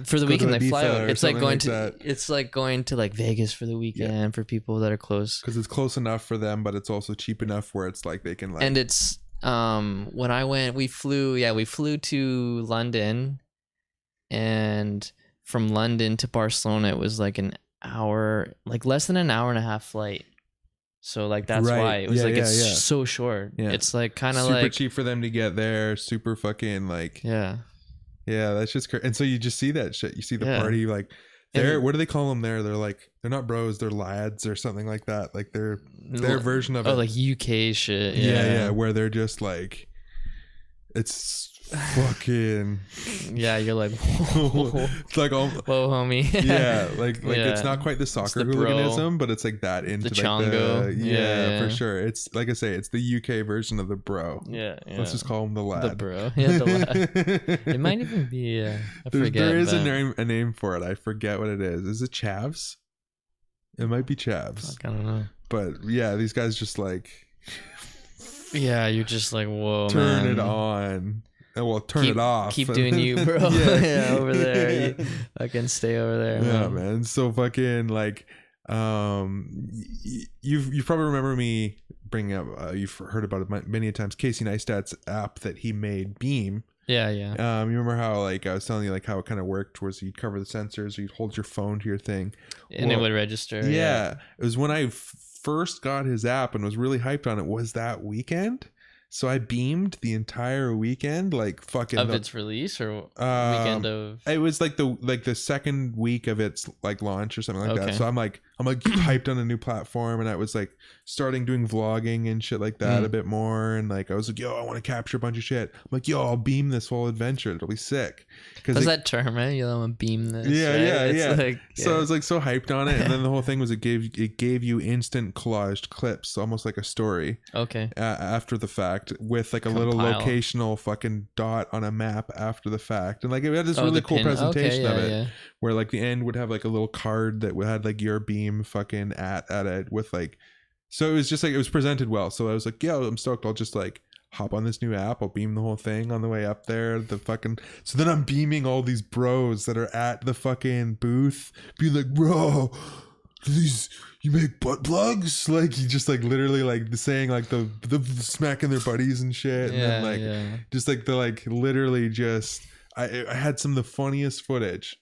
for the weekend they fly out. It's like going to it's like going to like Vegas for the weekend for people that are close, because it's close enough for them, but it's also cheap enough where it's like they can like. And it's when I went, we flew to London, and from London to Barcelona it was like an hour, like less than an hour and a half flight. So like that's why it was it's so short. It's like kind of like super cheap for them to get there, super fucking like that's just crazy. And so you just see that shit, you see the party, like what do they call them there? They're like, they're not bros, they're lads or something like that. Like their version of it. Like UK shit. Yeah, where they're just like, it's fucking you're like, whoa. It's like, oh, whoa, homie. like it's not quite the soccer hooliganism, but it's like that into the like chongo. For sure. It's like I say, it's the UK version of the bro. Let's just call him the lad. The bro. The lad. It might even be there is a name for it. I forget what it is. Is it chavs? It might be chavs. I don't know. But yeah, these guys just like you're just like, whoa, turn man. it on. Well, turn it off. Keep doing you, bro. Over there. I can stay over there. Yeah, man. So fucking like, you probably remember me bringing up. You've heard about it many times. Casey Neistat's app that he made, Beam. Yeah. You remember how like I was telling you like how it kind of worked, was you'd cover the sensors, or you'd hold your phone to your thing, and it would register. Yeah, it was when I first got his app and was really hyped on it. Was that weekend? So I beamed the entire weekend, like fucking of its release, or weekend of. It was like the second week of its like launch or something like that. So I'm like hyped on a new platform, and I was like starting doing vlogging and shit like that a bit more, and like I was like, yo, I want to capture a bunch of shit. I'm like, yo, I'll beam this whole adventure. It'll be sick. What's that term, right? You want to beam this? Yeah. Like, so I was like so hyped on it, and then the whole thing was it gave you instant collaged clips, almost like a story. Okay. After the fact, with like a little locational fucking dot on a map after the fact, and like it had this really cool presentation of it, where like the end would have like a little card that had like your beam fucking at it with like, so it was just like it was presented well. So I was like, yo, I'm stoked. I'll just like hop on this new app. I'll beam the whole thing on the way up there. So then I'm beaming all these bros that are at the fucking booth, being like, bro, you make butt plugs? Like you just like literally like saying like the smacking their buddies and shit, and then like just like the like literally just I had some of the funniest footage.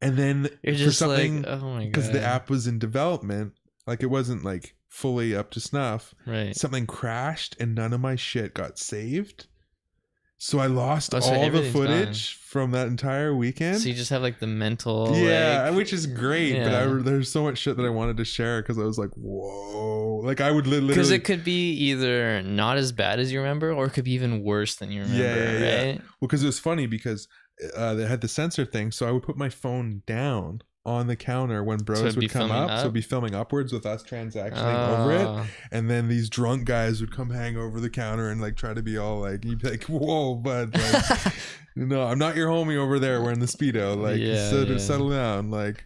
And then you're just like, oh my god, because the app was in development, like it wasn't like fully up to snuff. Right. Something crashed and none of my shit got saved. So I lost so all the footage from that entire weekend. So you just have like the mental, which is great. Yeah. But there's so much shit that I wanted to share because I was like, whoa. Like I would literally, because it could be either not as bad as you remember, or it could be even worse than you remember. Right? Well, because it was funny because they had the sensor thing, so I would put my phone down on the counter when bros would come up, so it'd be filming upwards with us transactioning over it, and then these drunk guys would come hang over the counter and like try to be all like, you'd be like, whoa bud, like, no, I'm not your homie over there wearing the Speedo, like settle down, like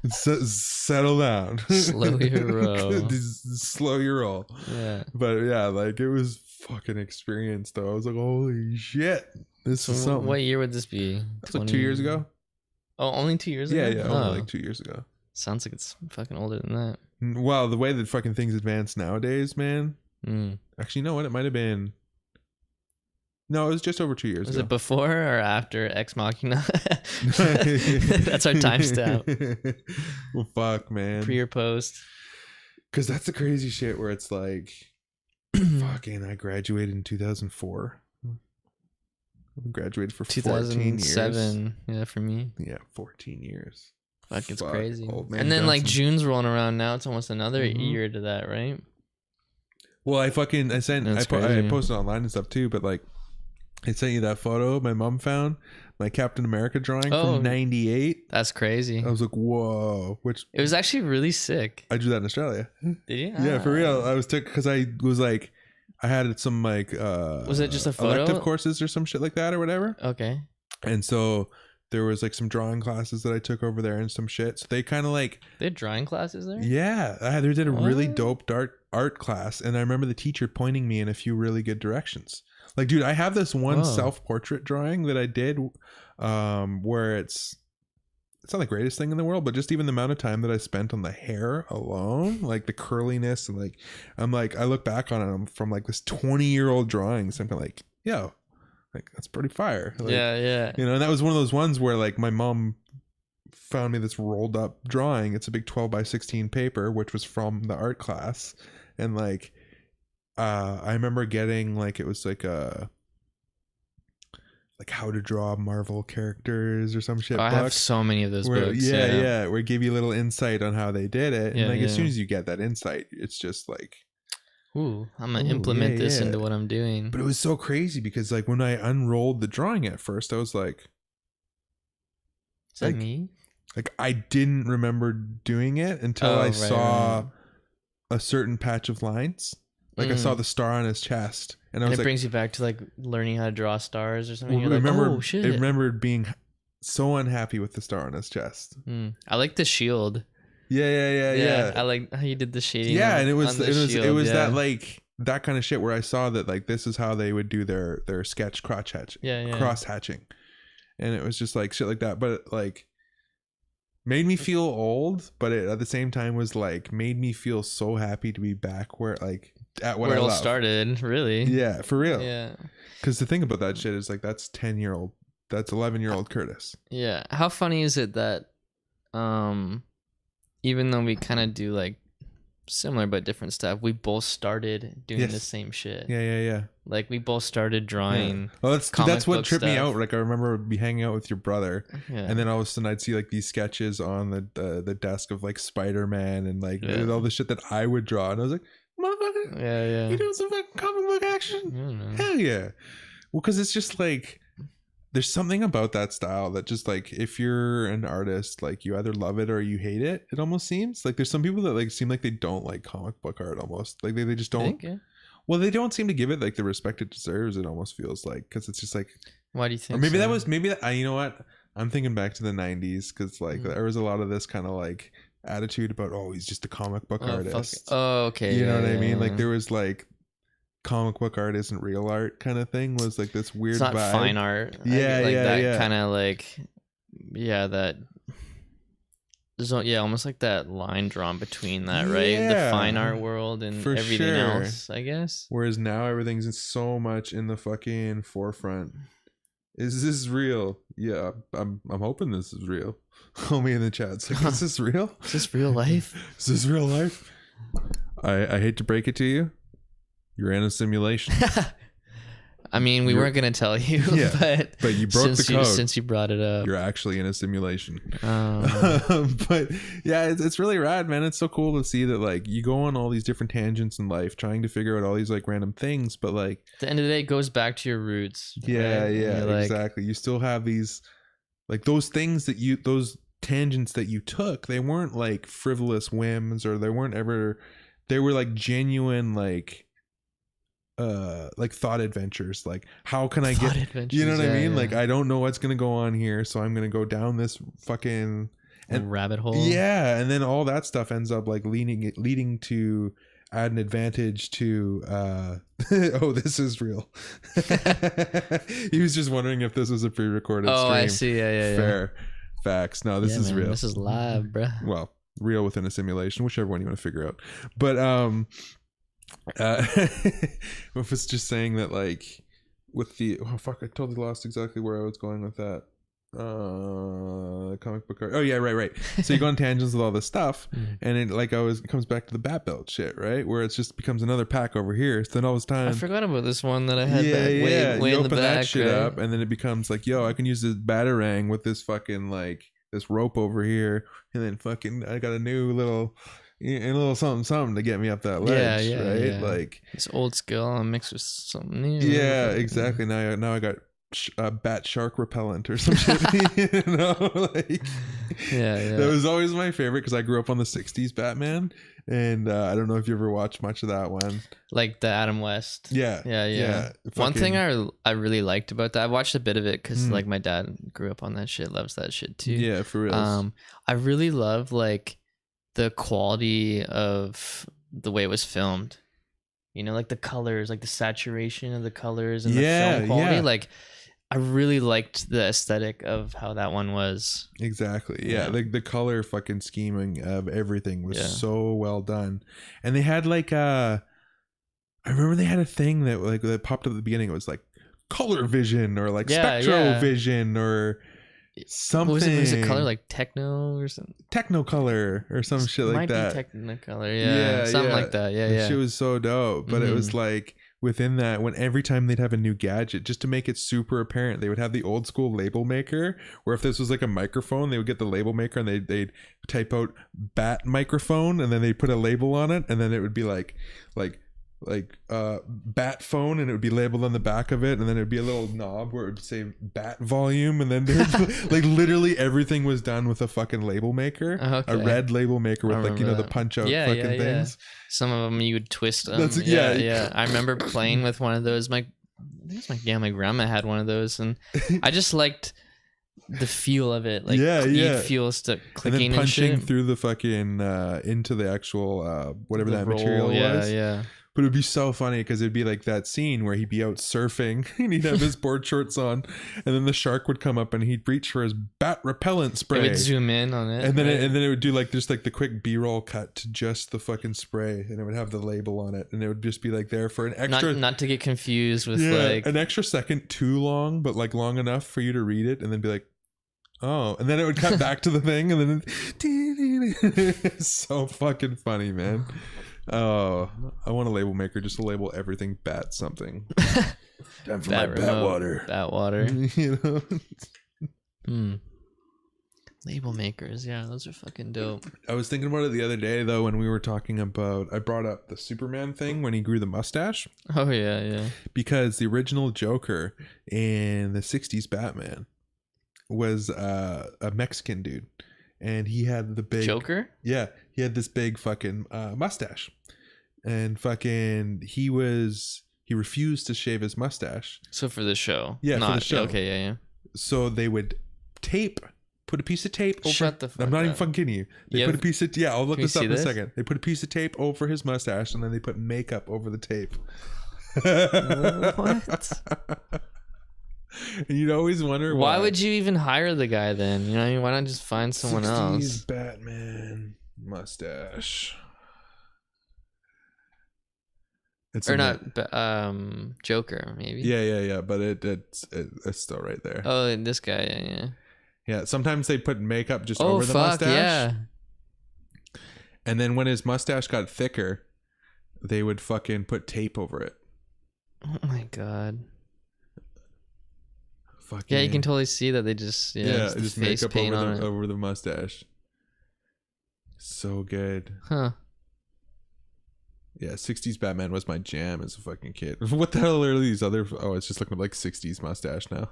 settle down, slow your roll. Slow your roll. But yeah, like it was fucking experience though. I was like, holy shit, this is something. What year would this be? That's like 2 years ago. Oh, only 2 years ago? Only like 2 years ago. Sounds like it's fucking older than that. Well, the way that fucking things advance nowadays, man. Actually, you know what? It might have been. No, it was just over 2 years ago. Was it before or after Ex Machina? That's our timestamp. Well, fuck, man. Pre or post? Because that's the crazy shit where it's like, fucking, I graduated in 2004. I graduated for 14 years. 2007, yeah, for me. Yeah, 14 years. Fuck, it's crazy. And then like June's rolling around now. It's almost another year to that, right? Well, I posted online and stuff too, but like I sent you that photo my mom found, my Captain America drawing from 98. That's crazy. I was like, whoa. Which it was actually really sick. I drew that in Australia. Did you? Yeah, for real. I was because I was like, I had some like was it just a photo? Elective courses or some shit like that or whatever. Okay. And so there was like some drawing classes that I took over there and some shit. So they kind of like, they had drawing classes there? Yeah, they did a really dope art class, and I remember the teacher pointing me in a few really good directions. Like, dude, I have this one self-portrait drawing that I did where it's not the greatest thing in the world, but just even the amount of time that I spent on the hair alone, like the curliness, and like I'm like, I look back on it, I'm from like this 20-year-old drawing, so I'm like, yo, like that's pretty fire. Like, yeah. You know, and that was one of those ones where like my mom found me this rolled up drawing. It's a big 12x16 paper, which was from the art class, and like I remember getting like, it was like a how to draw Marvel characters or some shit. I have so many of those books. Yeah, where it gave you a little insight on how they did it. And like as soon as you get that insight, it's just like, ooh, I'm gonna implement this into what I'm doing. But it was so crazy because like when I unrolled the drawing at first, I was like, is that me? Like I didn't remember doing it until I saw a certain patch of lines. Like I saw the star on his chest, and I was it brings you back to like learning how to draw stars or something. Well, I remember being so unhappy with the star on his chest. I like the shield. Yeah. I like how you did the shading. Yeah, and it was that like that kind of shit where I saw that like this is how they would do their sketch cross hatching, and it was just like shit like that. But it, like made me feel old, but it at the same time was like made me feel so happy to be back where like at what where I it all love. Started, really. Yeah, for real. Yeah, because the thing about that shit is like that's 10-year-old, that's 11-year-old Curtis. Yeah, how funny is it that even though we kind of do like similar but different stuff, we both started doing the same shit. Yeah. Like we both started drawing. Well, that's what tripped me out. Like I remember be hanging out with your brother, and then all of a sudden I'd see like these sketches on the desk of like Spider-Man and like all the shit that I would draw, and I was like, motherfucker, you doing some fucking comic book action? Hell yeah. Well, because it's just like there's something about that style that just like if you're an artist, like you either love it or you hate it. It almost seems like there's some people that like seem like they don't like comic book art, almost like they just don't. Well, they don't seem to give it like the respect it deserves. It almost feels like, because it's just like, why do you think? Or maybe you know what? I'm thinking back to the 90s, because like there was a lot of this kind of like attitude about, oh, he's just a comic book artist. Oh, okay. You know what I mean? Like there was like comic book art isn't real art kind of thing, was like this weird it's not vibe. Fine art. Kind of like that. There's almost like that line drawn between that, right? The fine art world and everything else, I guess. Whereas now everything's so much in the fucking forefront. Is this real? Yeah, I'm hoping this is real. Homie in the chat's like, is this real? Is this real life? Is this real life? I hate to break it to you. You're in a simulation. I mean, we weren't going to tell you, but you broke the code. Since you brought it up. You're actually in a simulation. But yeah, it's really rad, man. It's so cool to see that like you go on all these different tangents in life trying to figure out all these like random things, but like at the end of the day, it goes back to your roots. Yeah, right? yeah, exactly. You still have these like those things that those tangents that you took, they weren't like frivolous whims, or they were like genuine like thought adventures. Like, how can I get, you know what I mean? Like, I don't know what's gonna go on here, so I'm gonna go down this fucking rabbit hole. Yeah, and then all that stuff ends up like leading to add an advantage to oh, this is real. He was just wondering if this was a pre-recorded stream. I see. Yeah. Fair. Facts. No, this is real. This is live, bro. Well, real within a simulation, whichever one you want to figure out. But if it's just saying that like with the I totally lost exactly where I was going with that. Comic book art. Oh yeah, right. So you go on tangents with all this stuff, and it comes back to the Bat Belt shit, right? Where it just becomes another pack over here. So then all this time, I forgot about this one that I had. Way you in open the back, that shit up, and then it becomes like, yo, I can use this batarang with this fucking like this rope over here, and then fucking I got a new little. And a little something to get me up that ledge, right? Yeah. Like it's old skill mixed with something new. Yeah, exactly. Now I got bat shark repellent or some shit. You know, like that was always my favorite because I grew up on the '60s Batman, and I don't know if you ever watched much of that one, like the Adam West. Yeah. One thing I really liked about that, I watched a bit of it because like my dad grew up on that shit, loves that shit too. Yeah, for real. I really love like the quality of the way it was filmed, you know, like the colors, like the saturation of the colors and the film quality. Like I really liked the aesthetic of how that one was. Exactly. Yeah. The color fucking scheming of everything was so well done. And they had like I remember they had a thing that popped up at the beginning. It was like color vision or like spectrovision or something. Was it color like techno or something? Technocolor or some shit like that. Might be Technicolor, something like that. Yeah. Shit was so dope, but it was like within that, when every time they'd have a new gadget, just to make it super apparent, they would have the old school label maker. Where if this was like a microphone, they would get the label maker and they'd type out bat microphone, and then they'd put a label on it, and then it would be like bat phone, and it would be labeled on the back of it, and then it'd be a little knob where it would say bat volume, and then like literally everything was done with a fucking label maker. A red label maker with like, you know, the punch out things. Some of them you would twist them. I remember playing with one of those. My grandma had one of those, and I just liked the feel of it, like feels to clicking and punching through the fucking into the actual whatever that material was. But it would be so funny because it'd be like that scene where he'd be out surfing and he'd have his board shorts on, and then the shark would come up and he'd reach for his bat repellent spray. It would zoom in on it, and then it would do like just like the quick B-roll cut to just the fucking spray, and it would have the label on it, and it would just be like there for an extra, not to get confused with like an extra second too long, but like long enough for you to read it and then be like, oh, and then it would cut back to the thing, and then it's so fucking funny, man. Oh, I want a label maker just to label everything bat something. Time for my bat water. Bat water. You know? Label makers, those are fucking dope. I was thinking about it the other day though when we were talking about, I brought up the Superman thing when he grew the mustache. Oh yeah. Because the original Joker in the 60s Batman was a Mexican dude, and he had the big Joker. Yeah, he had this big fucking mustache, and fucking he refused to shave his mustache. So for the show, for the show. Okay, yeah. So they would put a piece of tape over. Shut the fuck I'm not up. even fucking kidding you. They put a piece of I'll look this up in a second. They put a piece of tape over his mustache, and then they put makeup over the tape. What? And you'd always wonder why would you even hire the guy then? You know what I mean? Why not just find someone else? Batman mustache. It's Joker maybe. Yeah. But it's still right there. Oh, this guy, yeah. Yeah, sometimes they put makeup just over the mustache. Yeah. And then when his mustache got thicker, they would fucking put tape over it. Oh my god. Fucking, yeah, you can totally see that they just just face makeup paint over the mustache. So good. Huh. Yeah, 60s Batman was my jam as a fucking kid. What the hell are these other... Oh, it's just looking like 60s mustache now.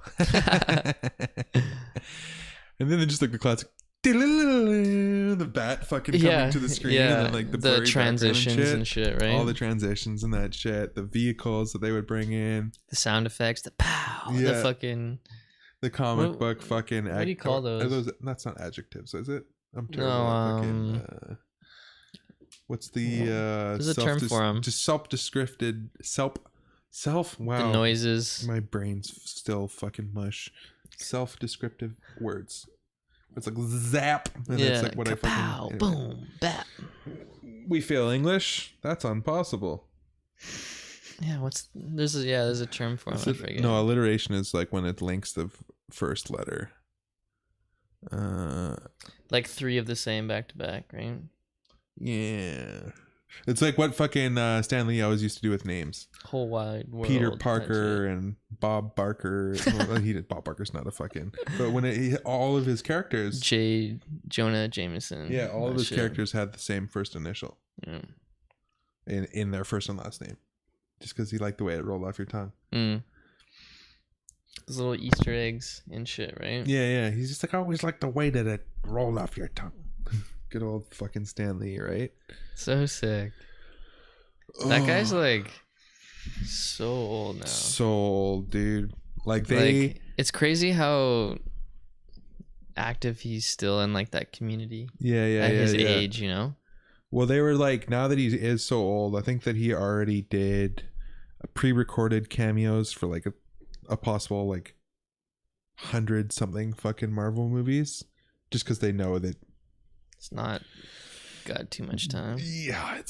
And then just like the classic... The bat fucking coming to the screen. And then like the transitions and shit, right? All the transitions and that shit. The vehicles that they would bring in. The sound effects. The pow. Yeah. The fucking... The comic book fucking... What do you call those? That's not adjectives, is it? I'm terrible at fucking... What's the there's a term for them. Just self-descripted wow. The noises. My brain's still fucking mush. Self-descriptive words. It's like zap. And it's like what Kapow, I fucking boom, bat. We fail English? That's impossible. Yeah, there's a term for it. I forget. No, alliteration is like when it links the first letter. Like 3 of the same back to back, right? Yeah. It's like what fucking Stan Lee always used to do with names. Whole wide world. Peter Parker and Bob Barker. Well, Bob Barker's not a fucking... But when all of his characters... Jonah Jameson. Yeah, all of his characters had the same first initial. Yeah. In their first and last name. Just because he liked the way it rolled off your tongue. Mm. Those little Easter eggs and shit, right? Yeah. He's just like, I always like the way that it rolled off your tongue. Good old fucking Stan Lee, right? So sick. That guy's like so old now. So old, dude. Like it's crazy how active he's still in like that community. Yeah. At his age, you know? Well, they were like, now that he is so old, I think that he already did pre-recorded cameos for like a possible like 100 something fucking Marvel movies, just because they know that it's not got too much time. Yeah,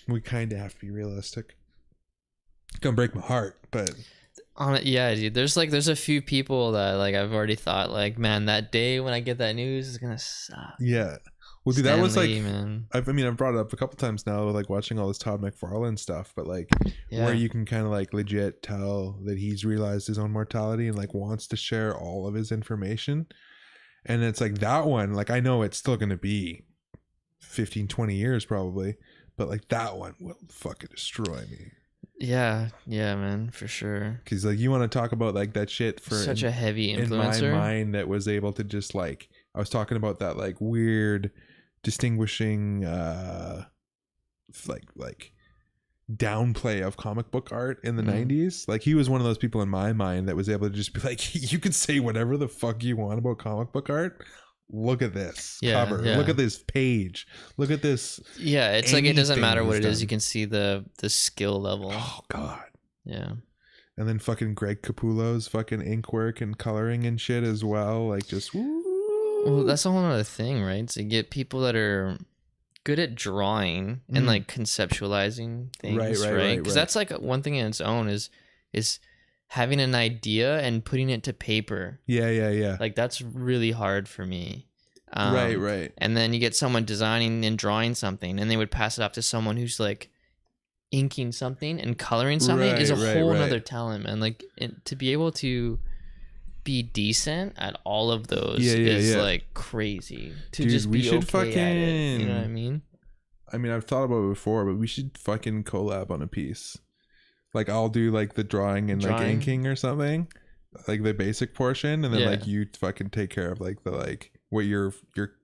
we kind of have to be realistic. It's gonna break my heart, but yeah, dude. There's a few people that like I've already thought like, man, that day when I get that news is gonna suck. Yeah. Well, dude, that was like, man. I've brought it up a couple times now, like watching all this Todd McFarlane stuff, but like where you can kind of like legit tell that he's realized his own mortality and like wants to share all of his information. And it's like that one, like I know it's still going to be 15, 20 years probably, but like that one will fucking destroy me. Yeah, man, for sure. Because like you want to talk about like that shit for such a heavy influencer in my mind that was able to just like, I was talking about that like weird distinguishing like downplay of comic book art in the 90s. Like he was one of those people in my mind that was able to just be like, you could say whatever the fuck you want about comic book art. Look at this cover. Look at this page. Look at this. Yeah, it's like it doesn't matter what it is. You can see the skill level. Oh god. Yeah. And then fucking Greg Capullo's fucking ink work and coloring and shit as well. Like just woo. Well, that's a whole other thing, right? To get people that are good at drawing and like conceptualizing things, right? Because that's like one thing in its own is having an idea and putting it to paper. Yeah. Like that's really hard for me. Right. And then you get someone designing and drawing something, and they would pass it off to someone who's like inking something and coloring something is a whole other talent, man. Like to be able to be decent at all of those is like crazy. To just be okay at it, you know what I mean? I mean, I've thought about it before, but we should fucking collab on a piece. Like I'll do like the drawing and like inking or something, like the basic portion, and then like you fucking take care of like the like what your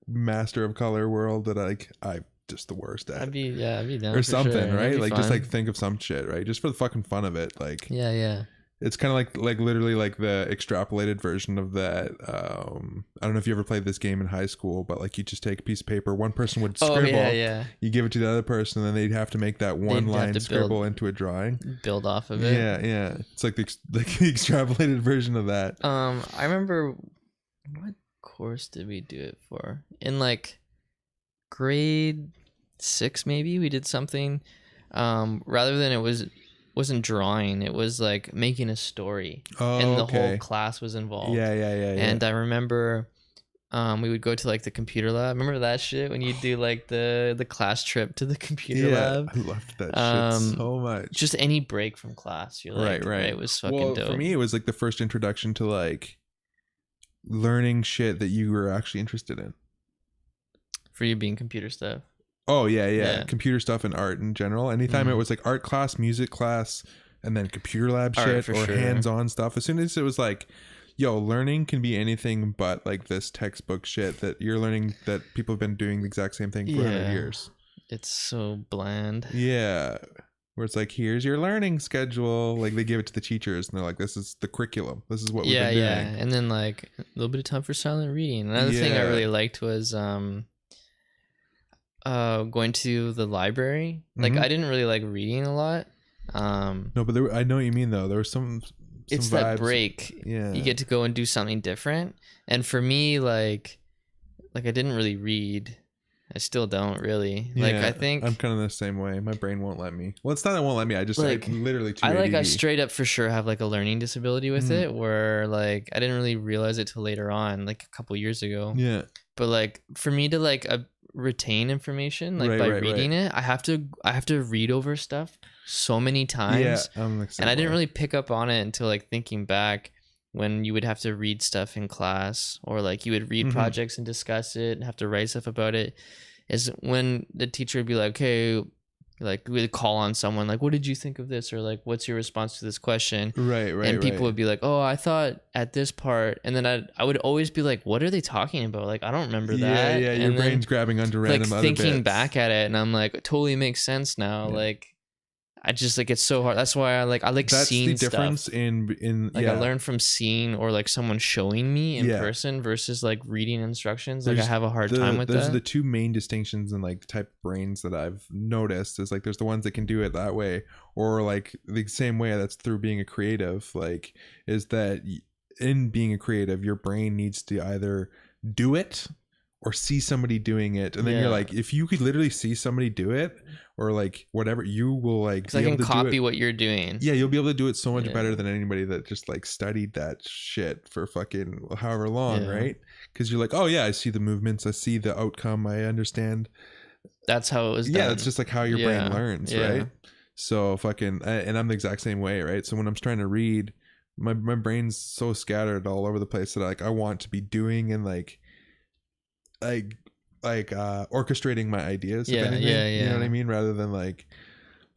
master of color world that I'm just the worst at. I'd be down or something, sure. right? Like fun. Just like think of some shit, right? Just for the fucking fun of it, like yeah. It's kind of like literally like the extrapolated version of that. I don't know if you ever played this game in high school, but like you just take a piece of paper, one person would scribble, you give it to the other person, and then they'd have to make that one line scribble into a drawing, build off of it. Yeah. It's like the extrapolated version of that. I remember, what course did we do it for? In like grade 6, maybe we did something. Rather than wasn't drawing, it was like making a story, and the whole class was involved. Yeah. And I remember we would go to like the computer lab. Remember that shit when you do like the class trip to the computer lab? I loved that shit so much. Just any break from class, you're like, right. It was fucking dope. For me, it was like the first introduction to like learning shit that you were actually interested in. For you being computer stuff. Oh yeah. Computer stuff and art in general. Anytime it was like art class, music class, and then computer lab shit or hands-on stuff. As soon as it was like, yo, learning can be anything but like this textbook shit that you're learning that people have been doing the exact same thing for 100 years. It's so bland. Yeah. Where it's like, here's your learning schedule. Like they give it to the teachers and they're like, this is the curriculum. This is what we've been doing. Yeah. And then like a little bit of time for silent reading. Another thing I really liked was going to the library. Like I didn't really like reading a lot. No, but I know what you mean though. There was some it's vibes. That break. Yeah. You get to go and do something different. And for me, like I didn't really read. I still don't really. Like I think I'm kind of the same way. My brain won't let me. Well, it's not that it won't let me. I just like literally too I like ADD. I straight up for sure have like a learning disability with it, where like I didn't really realize it till later on, like a couple years ago. Yeah. But like for me to like retain information like by reading it, I have to read over stuff so many times. Yeah, and I didn't really pick up on it until like thinking back when you would have to read stuff in class, or like you would read projects and discuss it and have to write stuff about it, is when the teacher would be like, okay, like we would call on someone like, what did you think of this, or like what's your response to this question? Right. And people would be like, oh, I thought at this part, and then I would always be like, what are they talking about? Like I don't remember that. Yeah, your brain's grabbing onto random other thinking bits. back at it, and I'm like, it totally makes sense now. Like I just like it's so hard. That's why I like that's seeing the difference stuff. in like I learned from seeing or like someone showing me in person versus like reading instructions. Like I have a hard time with that. Those are the two main distinctions in like the type of brains that I've noticed. Is like there's the ones that can do it that way, or like the same way that's through being a creative. Like is that in being a creative, your brain needs to either do it or see somebody doing it, and then you're like, if you could literally see somebody do it or like whatever, you will like because I can copy what you're doing. Yeah, you'll be able to do it so much better than anybody that just like studied that shit for fucking however long, right? Because you're like, oh yeah, I see the movements, I see the outcome, I understand. That's how it was done. Yeah, it's just like how your brain learns, right? So fucking, and I'm the exact same way, right? So when I'm trying to read, my brain's so scattered all over the place that I want to be doing and like orchestrating my ideas. You know what I mean? Rather than like,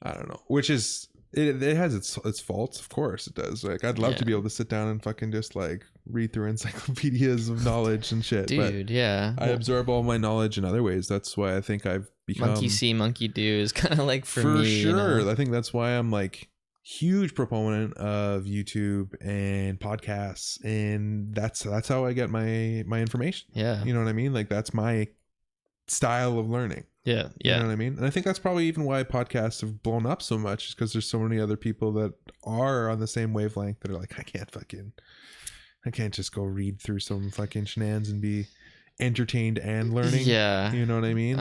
I don't know, which is it has its faults, of course it does. Like I'd love to be able to sit down and fucking just like read through encyclopedias of knowledge and shit. Dude, but I absorb all my knowledge in other ways. That's why I think I've become monkey see, monkey do is kind of like for me. Sure. You know? I think that's why I'm like huge proponent of YouTube and podcasts, and that's how I get my information. Yeah. You know what I mean? Like that's my style of learning. Yeah. You know what I mean? And I think that's probably even why podcasts have blown up so much, is because there's so many other people that are on the same wavelength that are like, I can't just go read through some fucking shenanigans and be entertained and learning. Yeah. You know what I mean?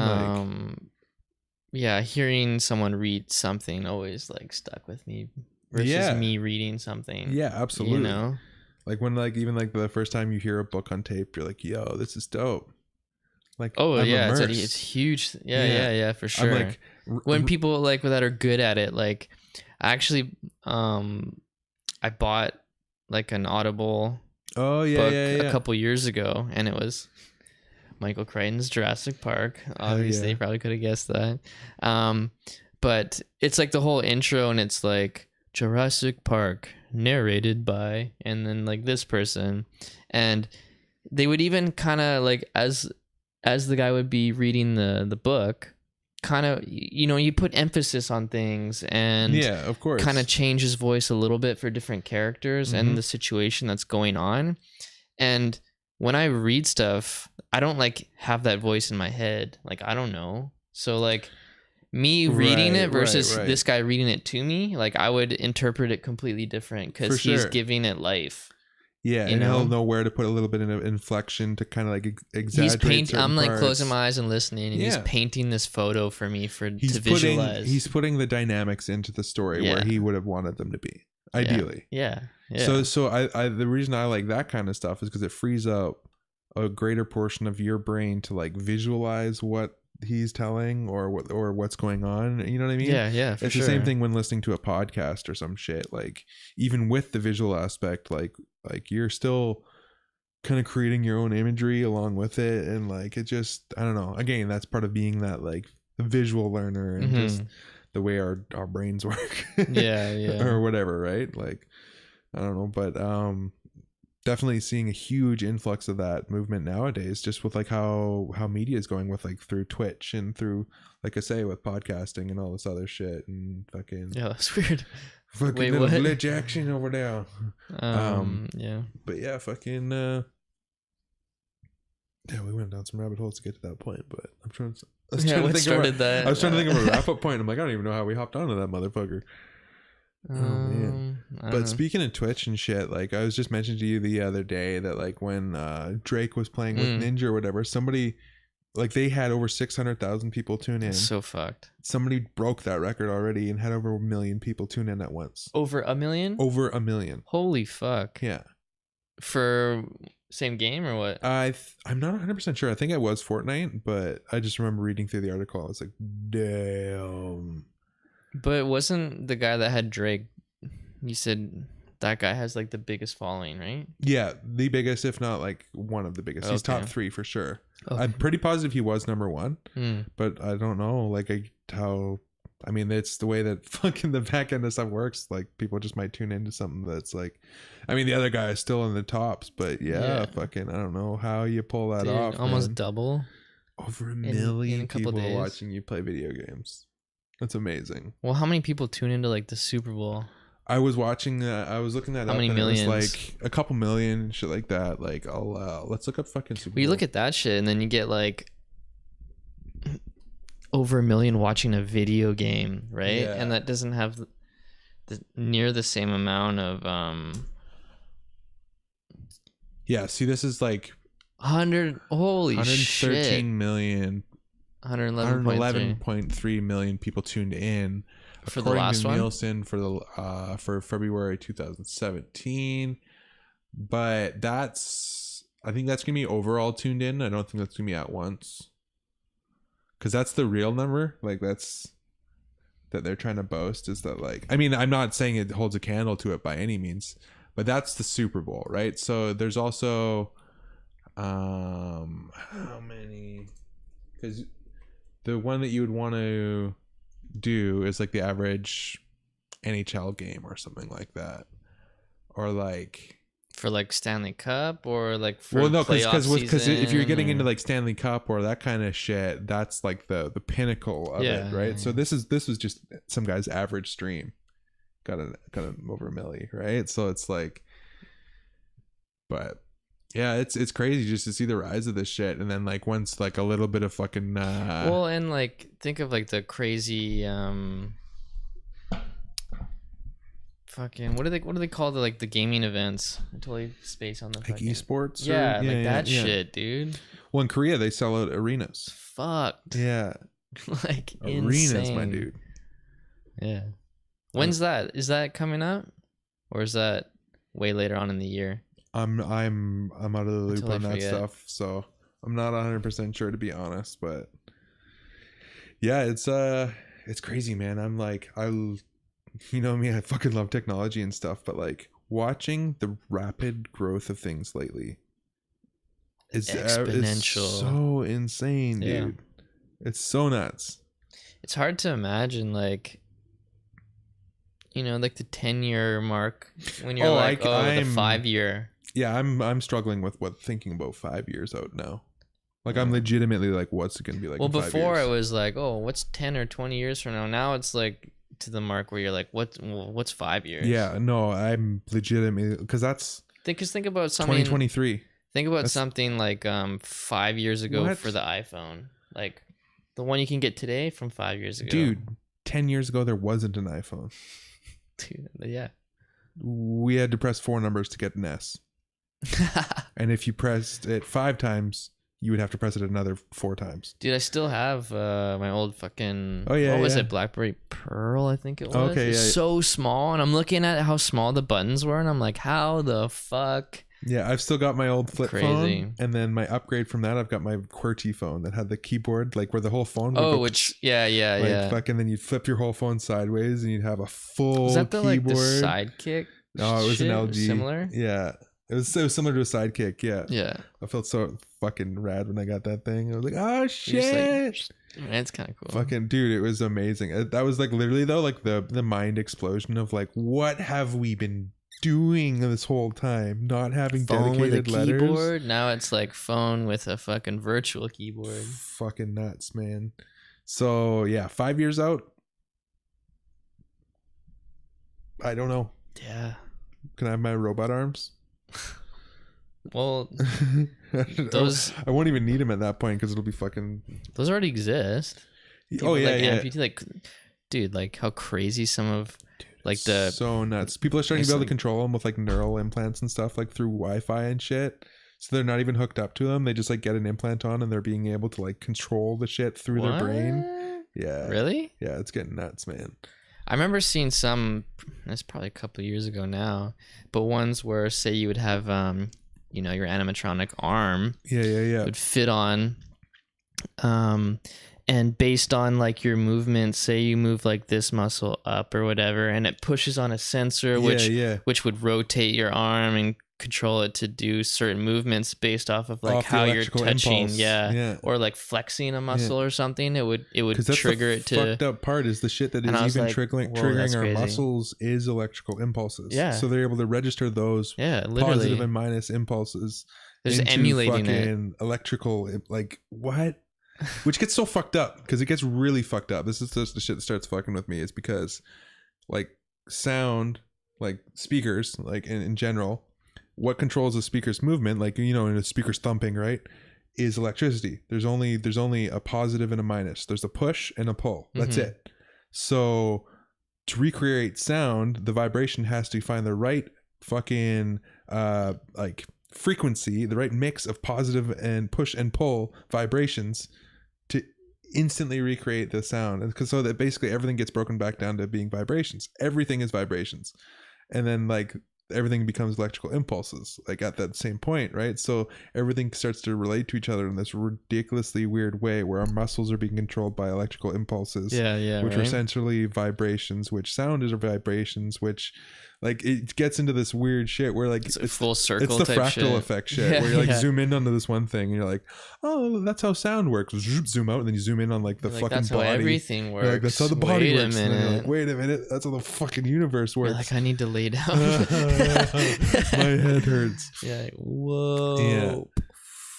Yeah, hearing someone read something always like stuck with me versus me reading something. Yeah, absolutely. You know? Like when like even like the first time you hear a book on tape, you're like, yo, this is dope. Like, I'm it's huge. Yeah, for sure. I'm like, when people like that are good at it, like I actually I bought like an Audible book a couple years ago, and it was Michael Crichton's Jurassic Park. Obviously, you probably could have guessed that. But it's like the whole intro, and it's like Jurassic Park narrated by, and then like this person, and they would even kind of like as the guy would be reading the book, kind of, you know, you put emphasis on things, and of course, kind of change his voice a little bit for different characters and the situation that's going on. And when I read stuff, I don't like have that voice in my head. Like, I don't know. So like me reading it versus this guy reading it to me, like I would interpret it completely different because he's giving it life. Yeah, and he'll know where to put a little bit of inflection to kind of like exaggerate. I'm like closing my eyes and listening, and he's painting this photo for me to visualize. He's putting the dynamics into the story where he would have wanted them to be, ideally. Yeah. So I the reason I like that kind of stuff is because it frees up a greater portion of your brain to like visualize what he's telling or what's going on. You know what I mean? Yeah, for it's sure. The same thing when listening to a podcast or some shit. Like even with the visual aspect, like you're still kind of creating your own imagery along with it, and like it just, I don't know. Again, that's part of being that like visual learner and just the way our brains work. yeah or whatever, right? Like I don't know, but definitely seeing a huge influx of that movement nowadays, just with like how media is going with like through Twitch and through, like I say, with podcasting and all this other shit and fucking that's weird. fucking Wait, little what? glitch action over there. Yeah, but yeah, fucking yeah, we went down some rabbit holes to get to that point, but I'm trying to I was trying to think of a wrap up point. I'm like, I don't even know how we hopped onto that motherfucker. Oh man. But speaking of Twitch and shit, like I was just mentioning to you the other day that like when Drake was playing with Ninja or whatever, somebody like they had over 600,000 people tune in. That's so fucked. Somebody broke that record already and had over 1 million people tune in at once. Over 1 million? Over 1 million. Holy fuck. Yeah. For same game or what? I'm not 100% sure. I think it was Fortnite, but I just remember reading through the article. I was like, damn. But it wasn't the guy that had Drake. You said that guy has like the biggest following, right? Yeah, the biggest, if not like one of the biggest. He's top 3 for sure. Okay. I'm pretty positive he was number 1, but I don't know like how. I mean, it's the way that fucking the back end of stuff works. Like people just might tune into something that's like, I mean, the other guy is still in the tops, but yeah. Fucking, I don't know how you pull that off. Almost man. Double. Over 1 million in a couple people days. Watching you play video games. That's amazing. Well, how many people tune into like the Super Bowl? I was watching I was looking that how up many and millions? It was like a couple million, shit like that. Like I'll let's look up fucking Super Bowl. You look at that shit and then you get like over 1 million watching a video game, right? Yeah. And that doesn't have near the same amount of yeah, see, this is like 100. Holy 113 shit. million. 111.3 million people tuned in for the last one. Nielsen for February 2017, but I think that's gonna be overall tuned in. I don't think that's gonna be at once, because that's the real number. Like that they're trying to boast is that, like, I mean, I'm not saying it holds a candle to it by any means, but that's the Super Bowl, right? So there's also how many, because the one that you would want to do is like the average NHL game or something like that, or like for like Stanley Cup or like for well, no, because if you're getting into like Stanley Cup or that kind of shit, that's like the pinnacle of it, right? So this was just some guy's average stream, got over 1 million, right? So it's like, but yeah, it's crazy just to see the rise of this shit. And then like once like a little bit of fucking well, and like think of like the crazy fucking what do they call the gaming events? I totally space on the like fucking esports. Yeah, that shit, dude. Well, in Korea they sell out arenas. Fucked. Yeah. Like arenas, insane. my dude. Yeah. When's that? Is that coming up? Or is that way later on in the year? I'm out of the loop on that forget. stuff, so I'm not 100% sure, to be honest, but yeah, it's crazy, man. I'm like, you know me, I fucking love technology and stuff, but like watching the rapid growth of things lately is exponential. So insane, dude. It's so nuts. It's hard to imagine, like, you know, like the 10-year mark when you're the 5-year. Yeah, I'm struggling with thinking about 5 years out now. Like I'm legitimately like, what's it gonna be like? Well, in 5 before years? I was like, oh, what's 10 or 20 years from now? Now it's like to the mark where you're like, what's 5 years? Yeah, no, I'm legitimately, because that's think about something 2023. Think about something like 5 years ago for the iPhone, like the one you can get today from 5 years ago. Dude, 10 years ago there wasn't an iPhone. Dude, yeah. We had to press 4 numbers to get an S. And if you pressed it 5 times, you would have to press it another 4 times. Dude, I still have my old fucking what was it, BlackBerry Pearl, I think it was. Okay, it's so small, and I'm looking at how small the buttons were, and I'm like, how the fuck Yeah, I've still got my old flip Crazy. phone, and then my upgrade from that, I've got my QWERTY phone that had the keyboard, like where the whole phone would go, which yeah. Fucking, then you'd flip your whole phone sideways, and you'd have a full Was that the keyboard. like the Sidekick? No, it was an LG. Similar. Yeah, it was so similar to a Sidekick. Yeah. Yeah. I felt so fucking rad when I got that thing. I was like, oh shit. It's kind of cool. Fucking dude, it was amazing. That was like literally though, like the mind explosion of like, what have we been doing this whole time? Not having phone dedicated with a letters. Keyboard. Now it's like phone with a fucking virtual keyboard. Fucking nuts, man. So yeah, 5 years out. I don't know. Yeah. Can I have my robot arms? Well, those I won't even need them at that point because it'll be fucking. Those already exist. Oh yeah, like, yeah. Amputee, like, dude, like how crazy some of like the so nuts. People are starting to be able to control them with like neural implants and stuff, like through Wi-Fi and shit. So they're not even hooked up to them. They just like get an implant on, and they're being able to like control the shit through their brain. Yeah. Really? Yeah, it's getting nuts, man. I remember seeing some. That's probably a couple of years ago now, but ones where say you would have you know, your animatronic arm would fit on and based on like your movement, say you move like this muscle up or whatever, and it pushes on a sensor which would rotate your arm and control it to do certain movements based off of like how you're touching or like flexing a muscle or something. It would trigger it to. Fucked up part is the shit that is even like, triggering our muscles is electrical impulses. So they're able to register those positive and minus impulses. There's emulating fucking electrical, like what? Which gets so fucked up because it gets really fucked up. This is just the shit that starts fucking with me. Is because like sound, like speakers, like in general, what controls a speaker's movement, like, you know, in a speaker's thumping, right, is electricity. There's only a positive and a minus. There's a push and a pull. That's it. So to recreate sound, the vibration has to find the right fucking like frequency, the right mix of positive and push and pull vibrations to instantly recreate the sound. And so that basically everything gets broken back down to being vibrations. Everything is vibrations. And then like everything becomes electrical impulses, like at that same point, right? So everything starts to relate to each other in this ridiculously weird way where our muscles are being controlled by electrical impulses, which are essentially vibrations, which sound is vibrations, which like it gets into this weird shit where like it's a full circle. It's the fractal effect shit where you like zoom in onto this one thing and you're like, oh, that's how sound works. Zoom out and then you zoom in on like the fucking that's body. How everything works. Like, that's how the body works. And then you're like, wait a minute, that's how the fucking universe works. You're like, I need to lay down. My head hurts. Yeah. Whoa. Yeah.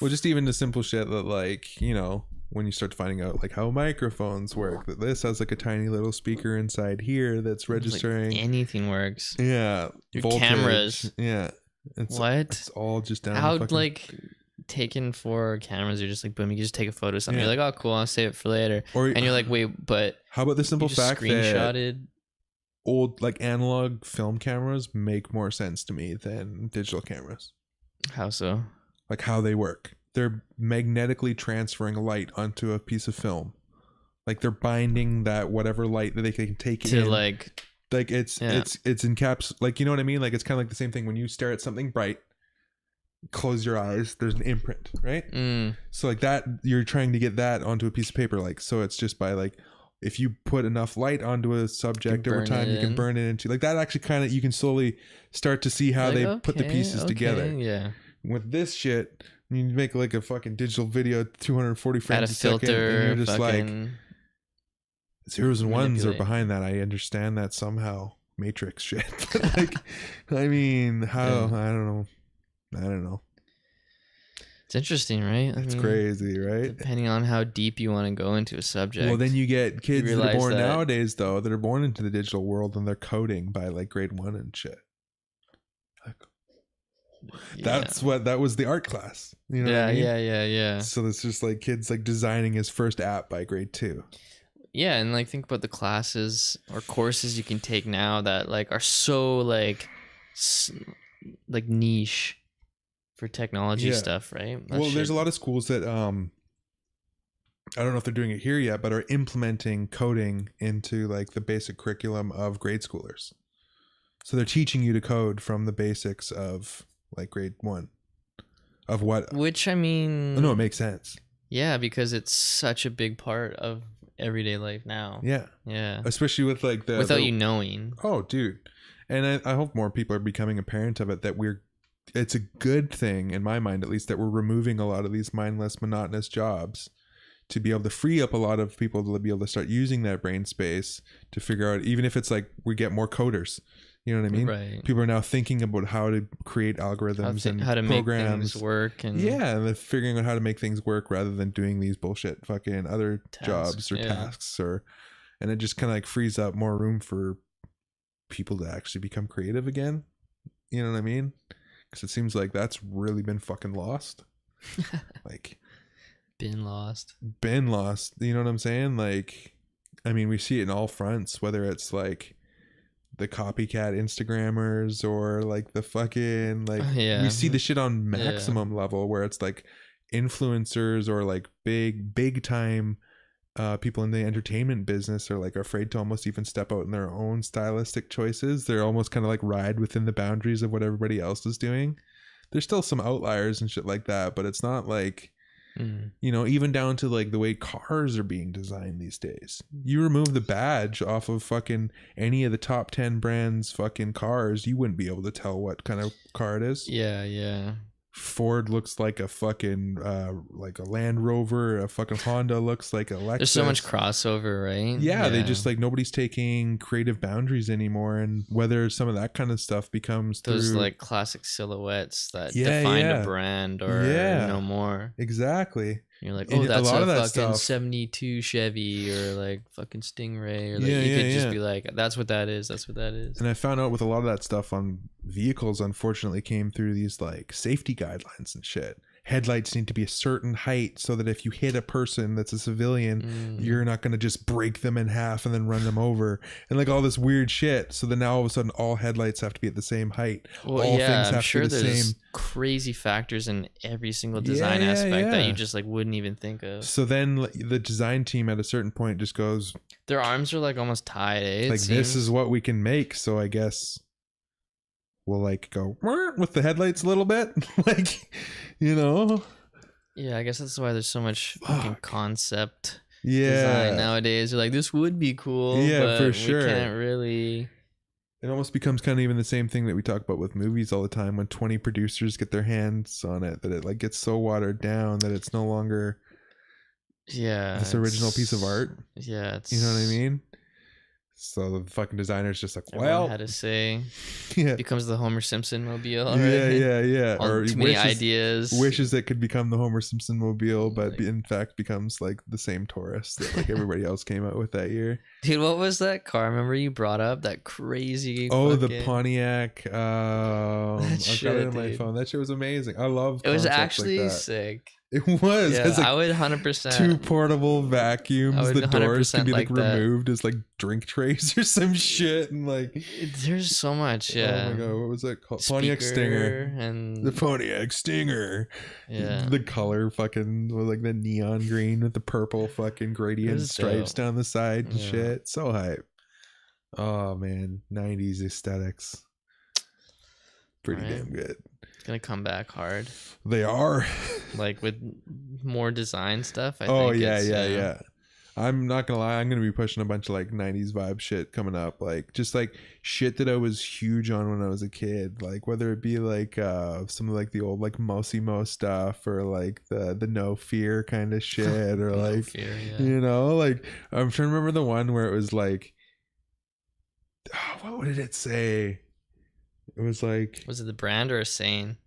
Well, just even the simple shit that, like, you know, when you start finding out like how microphones work, that this has like a tiny little speaker inside here that's registering. Like anything works. Yeah. Your cameras. Yeah. It's all just down. How like taken for cameras? You're just like, boom, you can just take a photo of something. You're like, oh, cool, I'll save it for later. And you're like, wait, but how about the simple fact that old like analog film cameras make more sense to me than digital cameras? How so? Like how they work. They're magnetically transferring light onto a piece of film. Like they're binding that whatever light that they can take to in. like it's encaps, like, you know what I mean? Like it's kind of like the same thing when you stare at something bright, close your eyes, there's an imprint, right? So like that, you're trying to get that onto a piece of paper. Like, so it's just by like, if you put enough light onto a subject over time, you can burn it into like that. Actually kind of, you can slowly start to see how they put the pieces together. Yeah. With this shit, you make like a fucking digital video, 240 frames a second, and you're just like, zeros and ones are behind that. I understand that somehow, Matrix shit. But like, I mean, how? I don't know. It's interesting, right? It's crazy, right? Depending on how deep you want to go into a subject. Well, then you get kids that are born nowadays, though, that are born into the digital world, and they're coding by like grade 1 and shit. Like, that was the art class, you know what I mean? Yeah. So it's just like kids like designing his first app by grade 2. Yeah, and like think about the classes or courses you can take now that like are so like niche for technology stuff, right? There's a lot of schools that I don't know if they're doing it here yet, but are implementing coding into like the basic curriculum of grade schoolers. So they're teaching you to code from the basics of like grade 1 of what. Which I mean, no, it makes sense. Yeah, because it's such a big part of everyday life now. Yeah, especially with like without you knowing. Oh, dude, and I hope more people are becoming a parent of it. That it's a good thing in my mind, at least, that we're removing a lot of these mindless, monotonous jobs to be able to free up a lot of people to be able to start using that brain space to figure out, even if it's like we get more coders, you know what I mean? Right. People are now thinking about how to create algorithms and how to programs. Make things work. And they're figuring out how to make things work rather than doing these bullshit fucking other jobs or tasks, and it just kind of like frees up more room for people to actually become creative again. You know what I mean? Because it seems like that's really been fucking lost. Like, been lost. You know what I'm saying? Like, I mean, we see it in all fronts, whether it's like the copycat Instagrammers or like the fucking like we see the shit on maximum level where it's like influencers or like big time people in the entertainment business are like afraid to almost even step out in their own stylistic choices. They're almost kind of like ride within the boundaries of what everybody else is doing. There's still some outliers and shit like that, but it's not like, you know, even down to like the way cars are being designed these days. You remove the badge off of fucking any of the top 10 brands fucking cars, you wouldn't be able to tell what kind of car it is. Yeah. Ford looks like a fucking like a Land Rover. A fucking Honda looks like a Lexus. There's so much crossover, right? Yeah, they just like nobody's taking creative boundaries anymore, and whether some of that kind of stuff becomes those through like classic silhouettes that define a brand or no more. Exactly. You're like, oh, that's a fucking stuff. 72 Chevy or like fucking Stingray, or like you could just be like, that's what that is. That's what that is. And I found out with a lot of that stuff on vehicles, unfortunately, came through these like safety guidelines and shit. Headlights need to be a certain height so that if you hit a person that's a civilian, you're not going to just break them in half and then run them over, and like all this weird shit. So then now all of a sudden all headlights have to be at the same height. Well, all things have to be the same. Crazy factors in every single design aspect that you just like wouldn't even think of. So then the design team at a certain point just goes, their arms are like almost tied, like this is what we can make, so I guess we'll like go with the headlights a little bit. Like, you know. Yeah, I guess that's why there's so much fucking concept design nowadays. You're like, this would be cool, but for sure we can't really. It almost becomes kind of even the same thing that we talk about with movies all the time, when 20 producers get their hands on it, that it like gets so watered down that it's no longer this original piece of art. Yeah, you know what I mean? So the fucking designer's just like, well, had to say, it becomes the Homer Simpson mobile. Right? Yeah. Or too many ideas. Wishes it could become the Homer Simpson mobile, but in fact becomes like the same Taurus that like everybody else came out with that year. Dude, what was that car? Remember you brought up that crazy? The Pontiac. I've got it on my phone. That shit was amazing. I love. It was actually sick. It was. Yeah, I would 100%. 2 portable vacuums. The doors can be like removed as like drink trays or some shit, and like there's so much. Yeah. Oh my god, what was that called? Pontiac Stinger. And the Pontiac Stinger. Yeah. The color fucking was like the neon green with the purple fucking gradient stripes down the side and shit. So hype. Oh man, 90s aesthetics. Pretty damn good. Gonna come back hard. They are. Like with more design stuff. I think yeah. I'm not gonna lie, I'm gonna be pushing a bunch of like 90s vibe shit coming up, like just like shit that I was huge on when I was a kid, like whether it be like some of like the old like Mousy Mo stuff, or like the No Fear kind of shit, or like fear, you know, like I'm trying to remember the one where it was like, what did it say? It was like, was it the brand or a saying?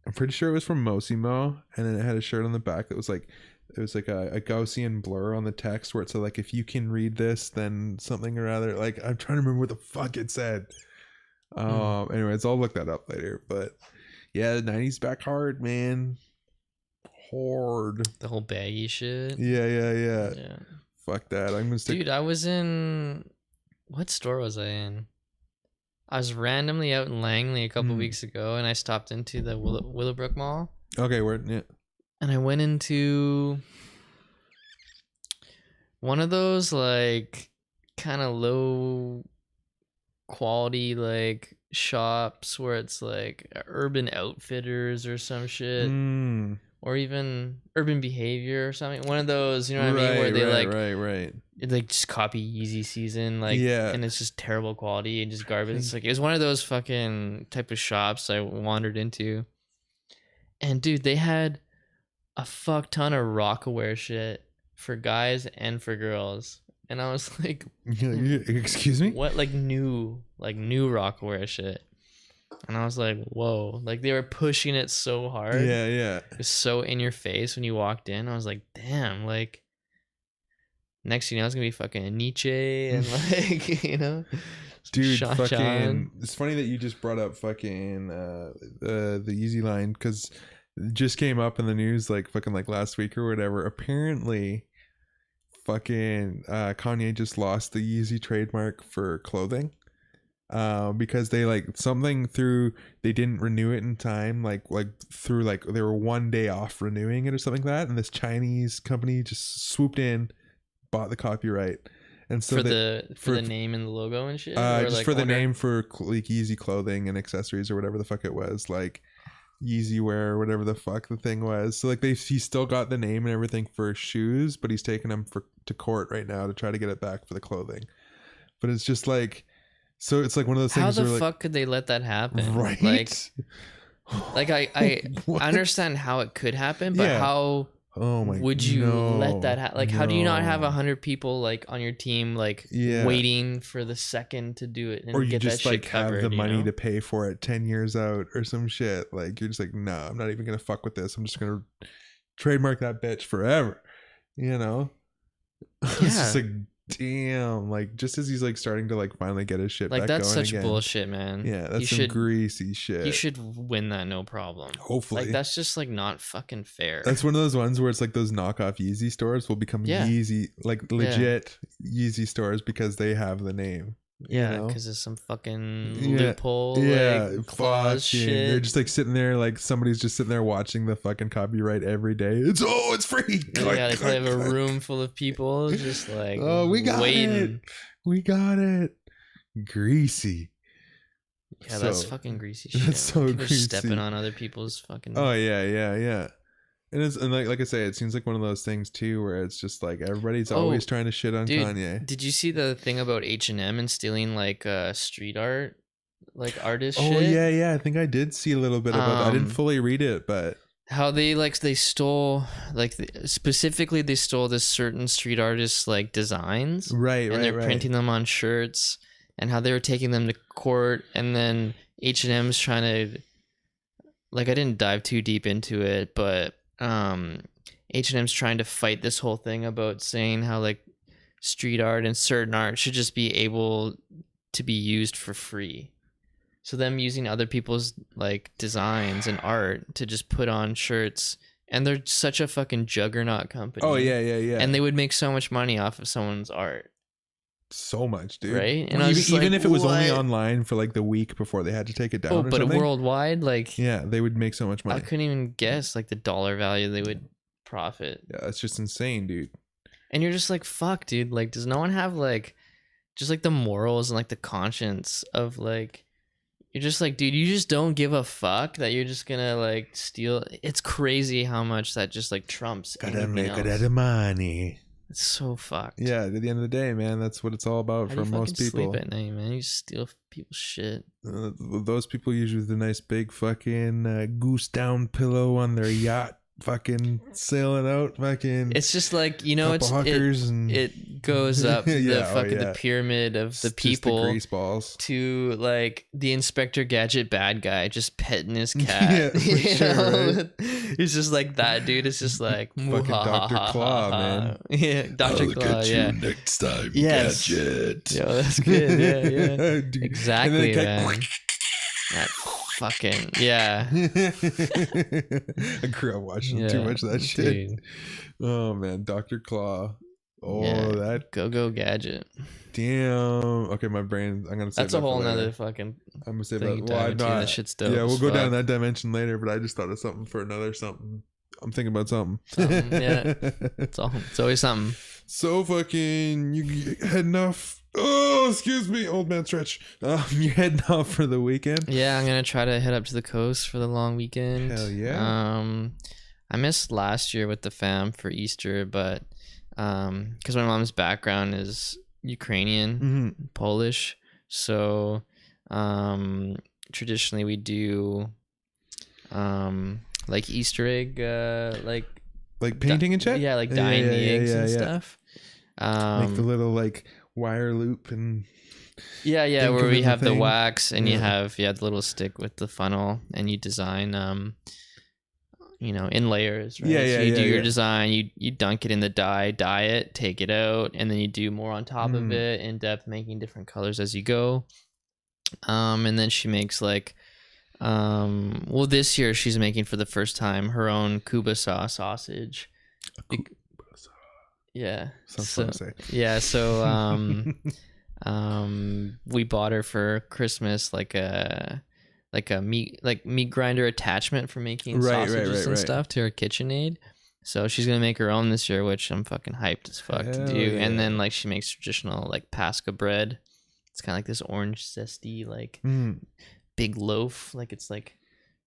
I'm pretty sure it was from Mosimo, and then it had a shirt on the back that was like, it was like a Gaussian blur on the text where it said like, if you can read this, then something or other. Like, I'm trying to remember what the fuck it said. Anyways, I'll look that up later. But yeah, the 90s back hard, man. Hard. The whole baggy shit. Yeah. Fuck that. I'm gonna stick. Dude, I was in, what store was I in? I was randomly out in Langley a couple weeks ago, and I stopped into the Willowbrook Mall. Okay, and I went into one of those like kind of low quality like shops where it's like Urban Outfitters or some shit, or even Urban Behavior or something. One of those, you know what I mean, where they right. It like just copy Yeezy season, like, and it's just terrible quality and just garbage. It's like, it was one of those fucking type of shops I wandered into, and dude, they had a fuck ton of Rockaware shit for guys and for girls, and I was like, excuse me, what? Like new Rockaware shit. And I was like, whoa, like they were pushing it so hard. Yeah. It was so in your face when you walked in. I was like, damn, like next thing you know, it's gonna be fucking Nietzsche and like, you know, dude, Sean fucking Sean. It's funny that you just brought up fucking the Yeezy line, because it just came up in the news like fucking like last week or whatever. Apparently fucking Kanye just lost the Yeezy trademark for clothing because they like something through, they didn't renew it in time, like through like they were 1 day off renewing it or something like that, and this Chinese company just swooped in, bought the copyright, and so for the name and the logo and shit, just like for the name for like Yeezy clothing and accessories or whatever the fuck it was, like Yeezy wear or whatever the fuck the thing was. So like he still got the name and everything for shoes, but he's taking them to court right now to try to get it back for the clothing. But it's just like, so it's like one of those things. How the where, fuck could they let that happen? Right. Like I understand how it could happen, but how would you let that happen? Like, how do you not have 100 people like on your team, like waiting for the second to do it, and or you get just that like shit covered, have the money to pay for it 10 years out or some shit? Like you're just like, no, I'm not even gonna fuck with this. I'm just gonna trademark that bitch forever. You know? It's just like, damn, like just as he's like starting to like finally get his shit like back that's going such again. Bullshit, man. Yeah, that's some greasy shit. You should win that, no problem. Hopefully. Like that's just like not fucking fair. That's one of those ones where it's like those knockoff Yeezy stores will become Yeezy, like legit Yeezy stores because they have the name. Yeah, because of some fucking loophole, like clause shit. They're just like sitting there, like somebody's just sitting there watching the fucking copyright every day. It's free. Yeah, they probably have a room full of people just like, we got waiting. We got it. Greasy. Yeah, that's fucking greasy shit. That's so people greasy. Stepping on other people's fucking. Oh yeah. And like I say, it seems like one of those things too, where it's just like everybody's always trying to shit on Kanye. Did you see the thing about H&M and stealing like street art, like artist? Oh shit? yeah, I think I did see a little bit about that. I didn't fully read it, but how they stole specifically they stole this certain street artist's like designs, right? And they're printing them on shirts, and how they were taking them to court, and then H&M's trying to, like, I didn't dive too deep into it, but H&M's trying to fight this whole thing about saying how like street art and certain art should just be able to be used for free. So them using other people's like designs and art to just put on shirts, and they're such a fucking juggernaut company. Oh yeah. And they would make so much money off of someone's art. So much, dude. Right? And even if it was only online for like the week before they had to take it down. Oh, but worldwide, like, yeah, they would make so much money. I couldn't even guess like the dollar value they would profit. Yeah, that's just insane, dude. And you're just like, fuck, dude. Like, does no one have like just like the morals and like the conscience of like, you're just like, dude, you just don't give a fuck that you're just gonna like steal. It's crazy how much that just like trumps. Gotta make it out of money. It's so fucked. Yeah, at the end of the day, man, that's what it's all about for most people. Sleep at night, man. You steal people's shit. Those people usually with the nice big fucking goose down pillow on their yacht, fucking sailing out, fucking. It's just like, you know, it goes up the pyramid of the people, the grease balls, to like the Inspector Gadget bad guy just petting his cat. Yeah, for sure, right? It's just like that, dude. It's just like fucking Dr. Claw, man. Yeah, Dr. Claw. I'll get you next time, yes. Gadget. Yo, that's good. Yeah. Dude. Exactly, man. That fucking I grew up watching too much of that shit. Dude. Oh man, Dr. Claw. Oh, that go Gadget. Damn. Okay, my brain. I'm gonna say that's a whole nother fucking. I'm gonna say that. Well, that shit's dope. Yeah, we'll go down that dimension later. But I just thought of something for another something. I'm thinking about something. Yeah, it's always something. So fucking, you heading off? Oh, Oh, excuse me, old man stretch. You're heading off for the weekend? Yeah, I'm gonna try to head up to the coast for the long weekend. Hell yeah. I missed last year with the fam for Easter, but because my mom's background is Ukrainian, Polish, so traditionally we do like Easter egg, like painting and shit. Yeah, like dyeing the eggs and stuff. Make the little like wire loop and where we have the wax and you have the little stick with the funnel and you design in layers, right? So you do your design, you dunk it in the dye it, take it out, and then you do more on top of it, in depth, making different colors as you go. And then she makes like this year she's making for the first time her own Kuba sausage. Yeah. So we bought her for Christmas like a meat grinder attachment for making sausages and stuff to her KitchenAid. So she's gonna make her own this year, which I'm fucking hyped as fuck to do. Yeah. And then like she makes traditional like Pascha bread. It's kind of like this orange zesty like big loaf. Like it's like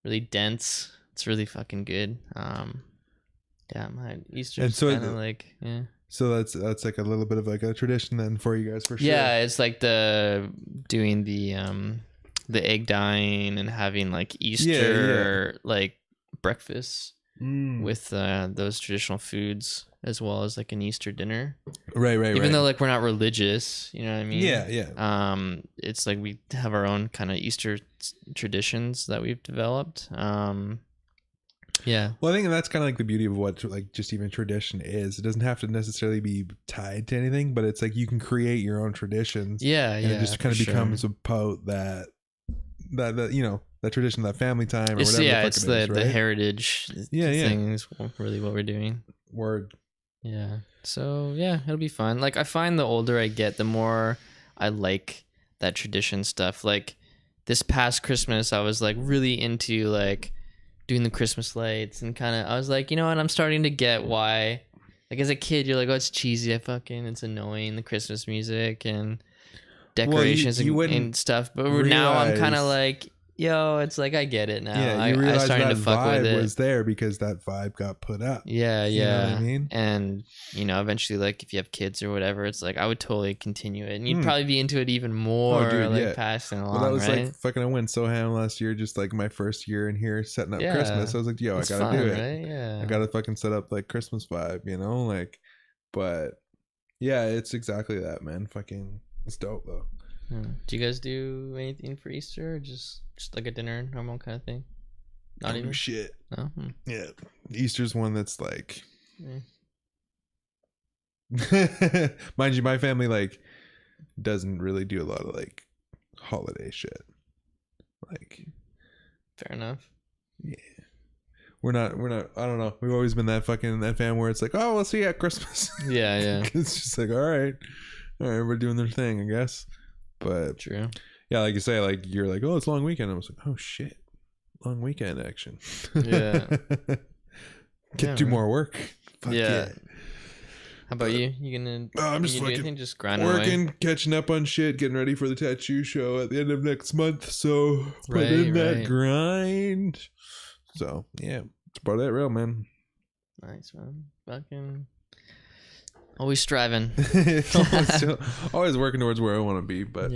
really dense. It's really fucking good. My Easter's kind of like So that's like a little bit of like a tradition then for you guys for sure. Yeah, it's like doing the egg dyeing and having like Easter like breakfast with those traditional foods as well as like an Easter dinner. Right. Even though like we're not religious, you know what I mean? Yeah. It's like we have our own kind of Easter traditions that we've developed. Yeah. Well, I think that's kind of like the beauty of what like just even tradition is. It doesn't have to necessarily be tied to anything, but it's like you can create your own traditions. Yeah. And it just kind of becomes about that tradition, that family time or whatever. Yeah, it's the heritage thing is really what we're doing. Word. Yeah. So yeah, it'll be fun. Like I find the older I get, the more I like that tradition stuff. Like this past Christmas, I was like really into like doing the Christmas lights and kind of I was like, you know what, I'm starting to get why. Like as a kid, you're like, oh, it's cheesy, it's annoying, the Christmas music and decorations and stuff. But now I'm kind of like, yo, it's like I get it now. Yeah, you realize that vibe was there because that vibe got put up. Yeah. You know what I mean? And eventually, like if you have kids or whatever, it's like I would totally continue it, and you'd probably be into it even more, passing along. Well, that was right? like fucking. I went so ham last year, just like my first year in here setting up Christmas. I was like, yo, I gotta do it. Right? Yeah, I gotta fucking set up like Christmas vibe, like. But yeah, it's exactly that, man. Fucking, it's dope though. Do you guys do anything for Easter, or just like a dinner, normal kind of thing? Not even shit. No. Yeah, Easter's one that's like. Mind you, my family like doesn't really do a lot of like holiday shit. Like, fair enough. Yeah, we're not. I don't know. We've always been that fam where it's like, oh, we'll see you at Christmas. Yeah. It's just like, all right, we're doing their thing, I guess. But true. Yeah, like you say, like you're like, oh, it's long weekend. I was like, oh shit, long weekend action. Yeah. Do more work. Fuck yeah. How about you? You gonna? I'm just fucking just grinding working, away? Catching up on shit, getting ready for the tattoo show at the end of next month. So put in that grind. So yeah, that's about it, real man. Nice, man. Fucking always striving. always working towards where I want to be. But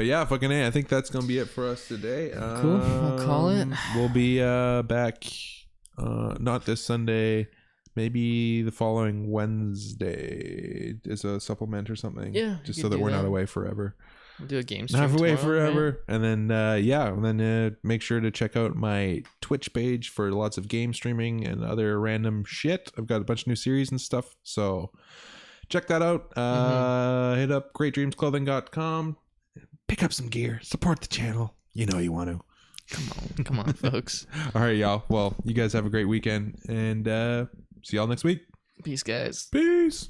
yeah, fucking A. I think that's gonna be it for us today. Cool. I'll call it. We'll be back. Not this Sunday. Maybe the following Wednesday is a supplement or something. Yeah. Just so that we're not away forever. We'll do a game stream. Not away forever. Right? And then, make sure to check out my Twitch page for lots of game streaming and other random shit. I've got a bunch of new series and stuff. So check that out. Hit up greatdreamsclothing.com. Pick up some gear. Support the channel. You know you want to. Come on, folks. All right, y'all. Well, you guys have a great weekend. And see y'all next week. Peace, guys. Peace.